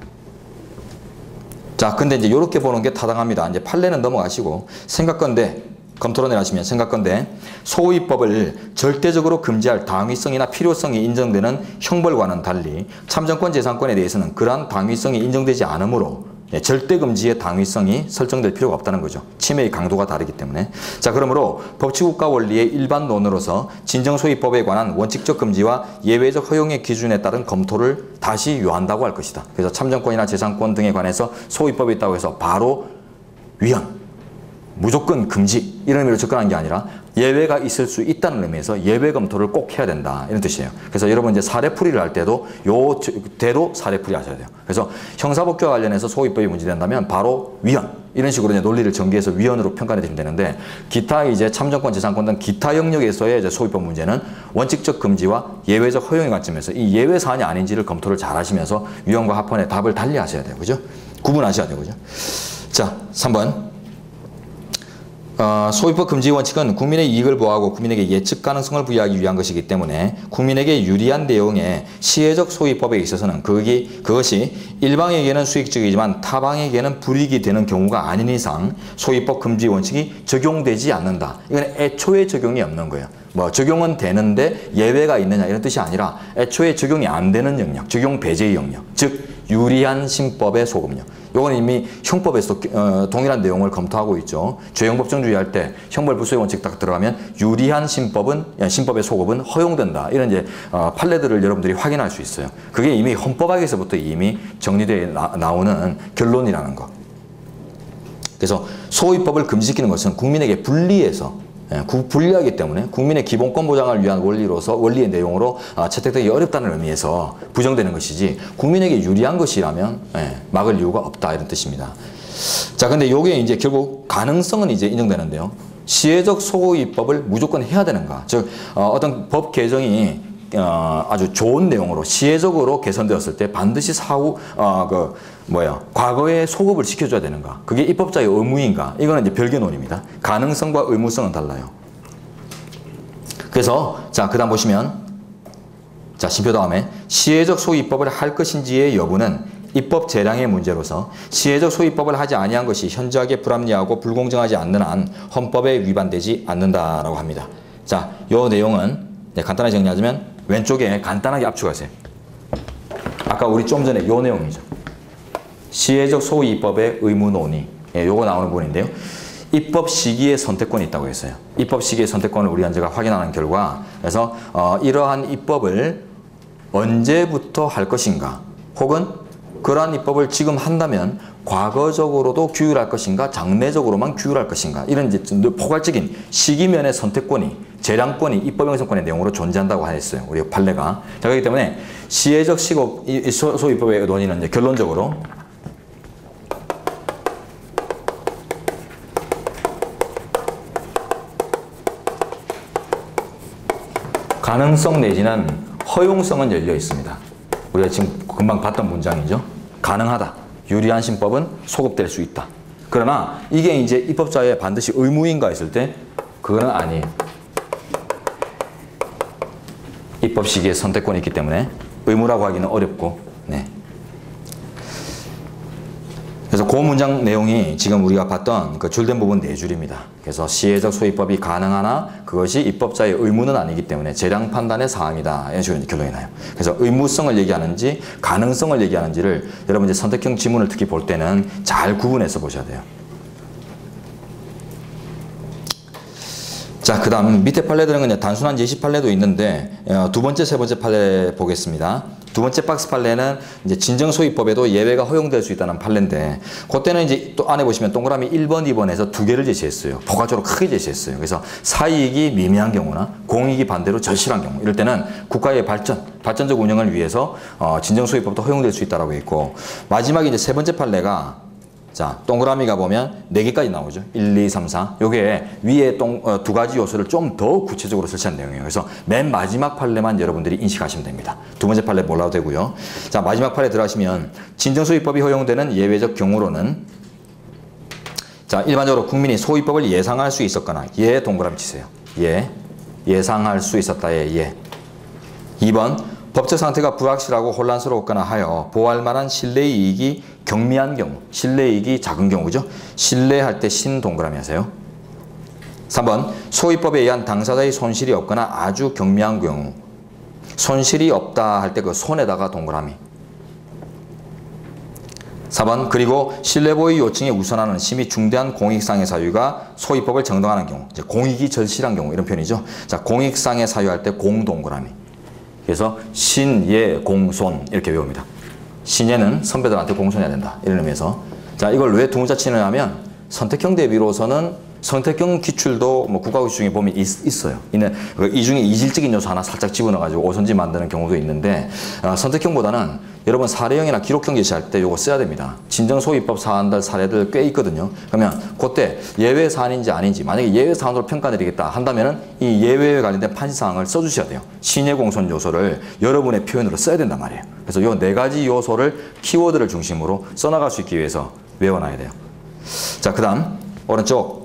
S1: 자, 근데 이제 요렇게 보는 게 타당합니다. 이제 판례는 넘어가시고 생각건대 검토론을 하시면 생각건대 소위법을 절대적으로 금지할 당위성이나 필요성이 인정되는 형벌과는 달리 참정권 재산권에 대해서는 그러한 당위성이 인정되지 않으므로 절대 금지의 당위성이 설정될 필요가 없다는 거죠. 침해의 강도가 다르기 때문에. 자, 그러므로 법치국가 원리의 일반론으로서 진정소위법에 관한 원칙적 금지와 예외적 허용의 기준에 따른 검토를 다시 요한다고 할 것이다. 그래서 참정권이나 재산권 등에 관해서 소위법이 있다고 해서 바로 위헌, 무조건 금지 이런 의미로 접근한 게 아니라 예외가 있을 수 있다는 의미에서 예외 검토를 꼭 해야 된다 이런 뜻이에요. 그래서 여러분 이제 사례풀이를 할 때도 요대로 사례풀이 하셔야 돼요. 그래서 형사법규와 관련해서 소위법이 문제된다면 바로 위헌 이런 식으로 이제 논리를 전개해서 위헌으로 평가해 주시면 되는데 기타 이제 참정권 재산권 등 기타 영역에서의 이제 소위법 문제는 원칙적 금지와 예외적 허용의 관점에서 이 예외 사안이 아닌지를 검토를 잘 하시면서 위헌과 합헌의 답을 달리 하셔야 돼요. 그죠? 구분하셔야 되고. 그죠? 자, 3번. 소위법 금지 원칙은 국민의 이익을 보호하고 국민에게 예측 가능성을 부여하기 위한 것이기 때문에 국민에게 유리한 내용의 시혜적 소위법에 있어서는 그것이 일방에게는 수익적이지만 타방에게는 불이익이 되는 경우가 아닌 이상 소위법 금지 원칙이 적용되지 않는다. 이건 애초에 적용이 없는 거예요. 뭐 적용은 되는데 예외가 있느냐 이런 뜻이 아니라 애초에 적용이 안 되는 영역, 적용 배제의 영역, 즉 유리한 신법의 소급력. 이건 이미 형법에서 동일한 내용을 검토하고 있죠. 죄형법정주의 할 때 형벌 불소의 원칙 딱 들어가면 유리한 신법의 소급은 허용된다. 이런 이제 판례들을 여러분들이 확인할 수 있어요. 그게 이미 헌법학에서부터 이미 정리되어 나오는 결론이라는 거. 그래서 소위법을 금지시키는 것은 국민에게 불리해서 불리하기 때문에 국민의 기본권 보장을 위한 원리의 내용으로 채택되기 어렵다는 의미에서 부정되는 것이지 국민에게 유리한 것이라면 막을 이유가 없다 이런 뜻입니다. 자, 근데 요게 이제 결국 가능성은 이제 인정되는데요. 시혜적 소고 입법을 무조건 해야 되는가? 즉 어떤 법 개정이 아주 좋은 내용으로 시혜적으로 개선되었을 때 반드시 과거에 소급을 시켜줘야 되는가? 그게 입법자의 의무인가? 이거는 이제 별개 논의입니다. 가능성과 의무성은 달라요. 그래서 자, 그다음 보시면 자, 심표 다음에 시혜적 소입법을 할 것인지의 여부는 입법 재량의 문제로서 시혜적 소입법을 하지 아니한 것이 현저하게 불합리하고 불공정하지 않는 한 헌법에 위반되지 않는다라고 합니다. 자, 요 내용은 간단하게 정리하자면 왼쪽에 간단하게 압축하세요. 아까 우리 좀 전에 요 내용이죠. 시혜적 소입법의 의무 논의. 요거 나오는 부분인데요. 입법 시기의 선택권이 있다고 했어요. 입법 시기의 선택권을 우리 현재가 확인하는 결과 그래서 이러한 입법을 언제부터 할 것인가 혹은 그러한 입법을 지금 한다면 과거적으로도 규율할 것인가 장래적으로만 규율할 것인가 이런 이제 포괄적인 시기면의 선택권이 재량권이 입법 형성권의 내용으로 존재한다고 했어요. 우리 판례가. 자, 그렇기 때문에 시혜적 소입법의 논의는 이제 결론적으로 가능성 내지는 허용성은 열려 있습니다. 우리가 지금 금방 봤던 문장이죠. 가능하다. 유리한 신법은 소급될 수 있다. 그러나 이게 이제 입법자의 반드시 의무인가 했을 때 그거는 아니에요. 입법 시기에 선택권이 있기 때문에 의무라고 하기는 어렵고 그래서 그 문장 내용이 지금 우리가 봤던 그 줄된 부분 4줄입니다. 그래서 시혜적 소입법이 가능하나 그것이 입법자의 의무는 아니기 때문에 재량 판단의 사항이다. 이런 식으로 결론이 나요. 그래서 의무성을 얘기하는지 가능성을 얘기하는지를 여러분 이제 선택형 지문을 특히 볼 때는 잘 구분해서 보셔야 돼요. 자, 그 다음 밑에 판례들은 그냥 단순한 예시 판례도 있는데 두 번째, 세 번째 판례 보겠습니다. 두 번째 박스 판례는 이제 진정소입법에도 예외가 허용될 수 있다는 판례인데 그때는 이제 또 안에 보시면 동그라미 1번, 2번에서 두 개를 제시했어요. 포괄적으로 크게 제시했어요. 그래서 사이익이 미미한 경우나 공익이 반대로 절실한 경우 이럴 때는 국가의 발전적 운영을 위해서 진정소입법도 허용될 수 있다고 했고 마지막에 이제 세 번째 판례가 자, 동그라미가 보면 4개까지 나오죠. 1, 2, 3, 4. 요게 위에 두 가지 요소를 좀 더 구체적으로 설치한 내용이에요. 그래서 맨 마지막 판례만 여러분들이 인식하시면 됩니다. 두 번째 판례 몰라도 되고요. 자, 마지막 판례 들어가시면 진정소입법이 허용되는 예외적 경우로는 자, 일반적으로 국민이 소입법을 예상할 수 있었거나 동그라미 치세요. 예상할 수 있었다의 2번 법적 상태가 불확실하고 혼란스럽거나 하여 보호할 만한 신뢰 이익이 경미한 경우, 신뢰 이익이 작은 경우죠. 신뢰할 때 신 동그라미 하세요. 3번 소입법에 의한 당사자의 손실이 없거나 아주 경미한 경우, 손실이 없다 할 때 그 손에다가 동그라미. 4번 그리고 신뢰보호 요청에 우선하는 심히 중대한 공익상의 사유가 소입법을 정당화하는 경우, 이제 공익이 절실한 경우 이런 표현이죠. 자, 공익상의 사유할 때 공 동그라미. 그래서 신, 예, 공, 손 이렇게 외웁니다. 신예는 선배들한테 공손해야 된다. 이런 의미에서. 자, 이걸 왜 두 문자 치느냐면 선택형 대비로서는 선택형 기출도 뭐 국가고시 중에 보면 있어요. 이 중에 이질적인 요소 하나 살짝 집어넣어가지고 오선지 만드는 경우도 있는데 선택형보다는 여러분 사례형이나 기록형 제시할 때 이거 써야 됩니다. 진정소입법 사안들 사례들 꽤 있거든요. 그러면 그때 예외 사안인지 아닌지 만약에 예외 사안으로 평가드리겠다 한다면은 이 예외에 관련된 판시사항을 써주셔야 돼요. 신예공손 요소를 여러분의 표현으로 써야 된단 말이에요. 그래서 이 4가지 요소를 키워드를 중심으로 써나갈 수 있기 위해서 외워놔야 돼요. 자, 그 다음 오른쪽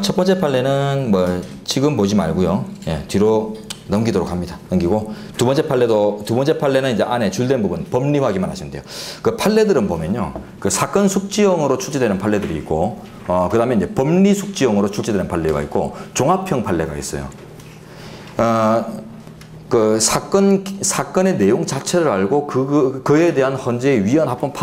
S1: 첫 번째 판례는 뭐 지금 보지 말고요. 뒤로 넘기도록 합니다. 넘기고 두 번째 판례는 이제 안에 줄된 부분 법리화기만 하시면 돼요. 그 판례들은 보면요. 그 사건 숙지형으로 출제되는 판례들이 있고 그 다음에 이제 법리 숙지형으로 출제되는 판례가 있고 종합형 판례가 있어요. 그 사건의 내용 자체를 알고 그에 대한 헌재의 위헌 합헌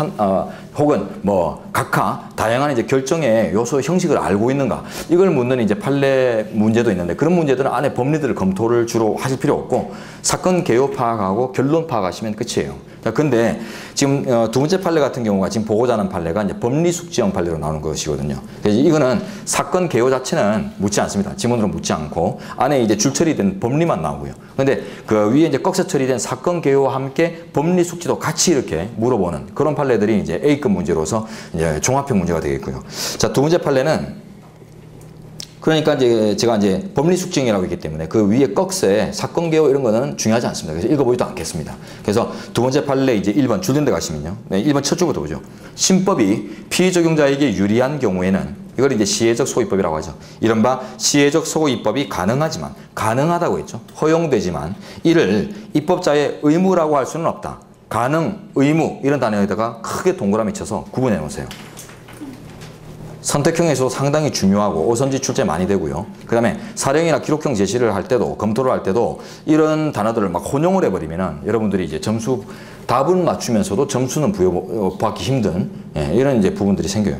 S1: 혹은 뭐 각하 다양한 이제 결정의 요소 형식을 알고 있는가 이걸 묻는 이제 판례 문제도 있는데 그런 문제들은 안에 법리들을 검토를 주로 하실 필요 없고 사건 개요 파악하고 결론 파악하시면 끝이에요. 자, 근데 지금 두 번째 판례 같은 경우가 지금 보고자 하는 판례가 이제 법리 숙지형 판례로 나오는 것이거든요. 그래서 이거는 사건 개요 자체는 묻지 않습니다. 지문으로 묻지 않고 안에 이제 줄 처리된 법리만 나오고요. 근데 그 위에 이제 꺽쇠 처리된 사건 개요와 함께 법리 숙지도 같이 이렇게 물어보는 그런 판례들이 이제 A급 문제로서 이제 종합형 문제가 되겠고요. 자, 두 번째 판례는 그러니까 이제 제가 이제 법리 숙지형이라고 했기 때문에 그 위에 꺽쇠, 사건 개요 이런 거는 중요하지 않습니다. 그래서 읽어보지도 않겠습니다. 그래서 두 번째 판례 이제 1번 줄된 데 가시면요. 네, 1번 첫 줄부터 보죠. 신법이 피의적용자에게 유리한 경우에는 이걸 이제 시혜적 소위법이라고 하죠. 이른바 시혜적 소위법이 가능하다고 했죠. 허용되지만 이를 입법자의 의무라고 할 수는 없다. 가능, 의무 이런 단어에다가 크게 동그라미 쳐서 구분해 놓으세요. 선택형에서 상당히 중요하고 오선지 출제 많이 되고요. 그 다음에 사령이나 기록형 제시를 할 때도 검토를 할 때도 이런 단어들을 막 혼용을 해버리면은 여러분들이 이제 점수 답은 맞추면서도 점수는 부여받기 힘든 이런 이제 부분들이 생겨요.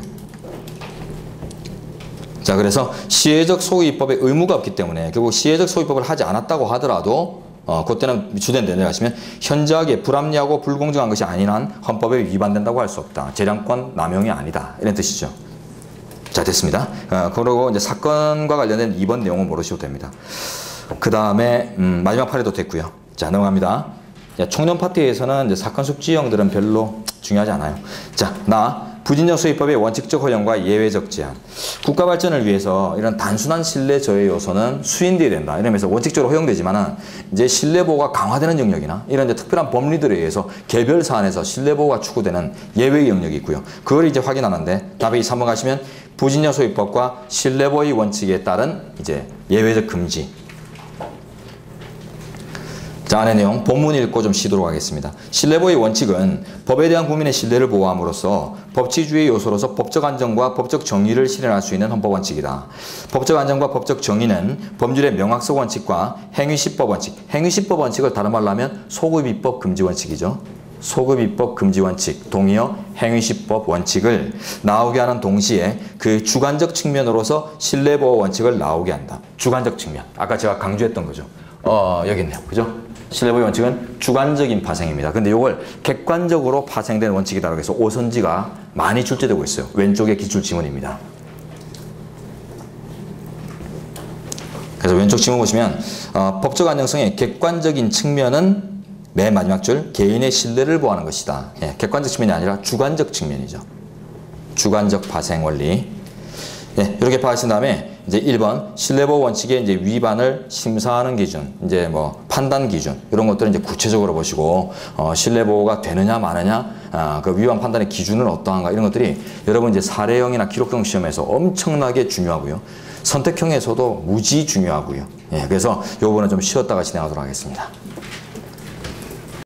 S1: 자, 그래서 시혜적 소위법의 의무가 없기 때문에 결국 시혜적 소위법을 하지 않았다고 하더라도 그때는 주된 내내 가시면 현저하게 불합리하고 불공정한 것이 아닌 한 헌법에 위반된다고 할 수 없다. 재량권 남용이 아니다. 이런 뜻이죠. 자, 됐습니다. 그리고 이제 사건과 관련된 2번 내용은 모르셔도 됩니다. 그 다음에 마지막 판례도 됐고요. 자, 넘어갑니다. 자, 총론 파트에서는 이제 사건 숙지형들은 별로 중요하지 않아요. 자, 부진정 소위법의 원칙적 허용과 예외적 제한. 국가 발전을 위해서 이런 단순한 신뢰 저해 요소는 수인돼야 된다. 이러면서 원칙적으로 허용되지만은 이제 신뢰 보호가 강화되는 영역이나 이런 이제 특별한 법리들에 의해서 개별 사안에서 신뢰 보호가 추구되는 예외 영역이 있고요. 그걸 이제 확인하는데 답에 3번 가시면 부진정 소위법과 신뢰 보호 원칙에 따른 이제 예외적 금지. 자, 안의 내용 본문 읽고 좀 쉬도록 하겠습니다. 신뢰보호의 원칙은 법에 대한 국민의 신뢰를 보호함으로써 법치주의 요소로서 법적 안정과 법적 정의를 실현할 수 있는 헌법 원칙이다. 법적 안정과 법적 정의는 법률의 명확성 원칙과 행위시법 원칙, 행위시법 원칙을 다른 말로 하면 소급입법 금지 원칙이죠. 소급입법 금지 원칙, 동의어 행위시법 원칙을 나오게 하는 동시에 그 주관적 측면으로서 신뢰보호 원칙을 나오게 한다. 주관적 측면, 아까 제가 강조했던 거죠. 여기 있네요. 그죠? 신뢰보호 원칙은 주관적인 파생입니다. 근데 이걸 객관적으로 파생된 원칙이라고 해서 오선지가 많이 출제되고 있어요. 왼쪽에 기출 지문입니다. 그래서 왼쪽 지문 보시면 법적 안정성의 객관적인 측면은 맨 마지막 줄 개인의 신뢰를 보호하는 것이다. 예, 객관적 측면이 아니라 주관적 측면이죠. 주관적 파생 원리. 예, 이렇게 파악하신 다음에 이제 1번 신뢰보호 원칙의 이제 위반을 심사하는 기준, 이제 뭐 판단 기준 이런 것들은 이제 구체적으로 보시고 신뢰보호가 되느냐 마느냐, 그 위반 판단의 기준은 어떠한가 이런 것들이 여러분 이제 사례형이나 기록형 시험에서 엄청나게 중요하고요. 선택형에서도 무지 중요하고요. 예, 그래서 이 부분은 좀 쉬었다가 진행하도록 하겠습니다.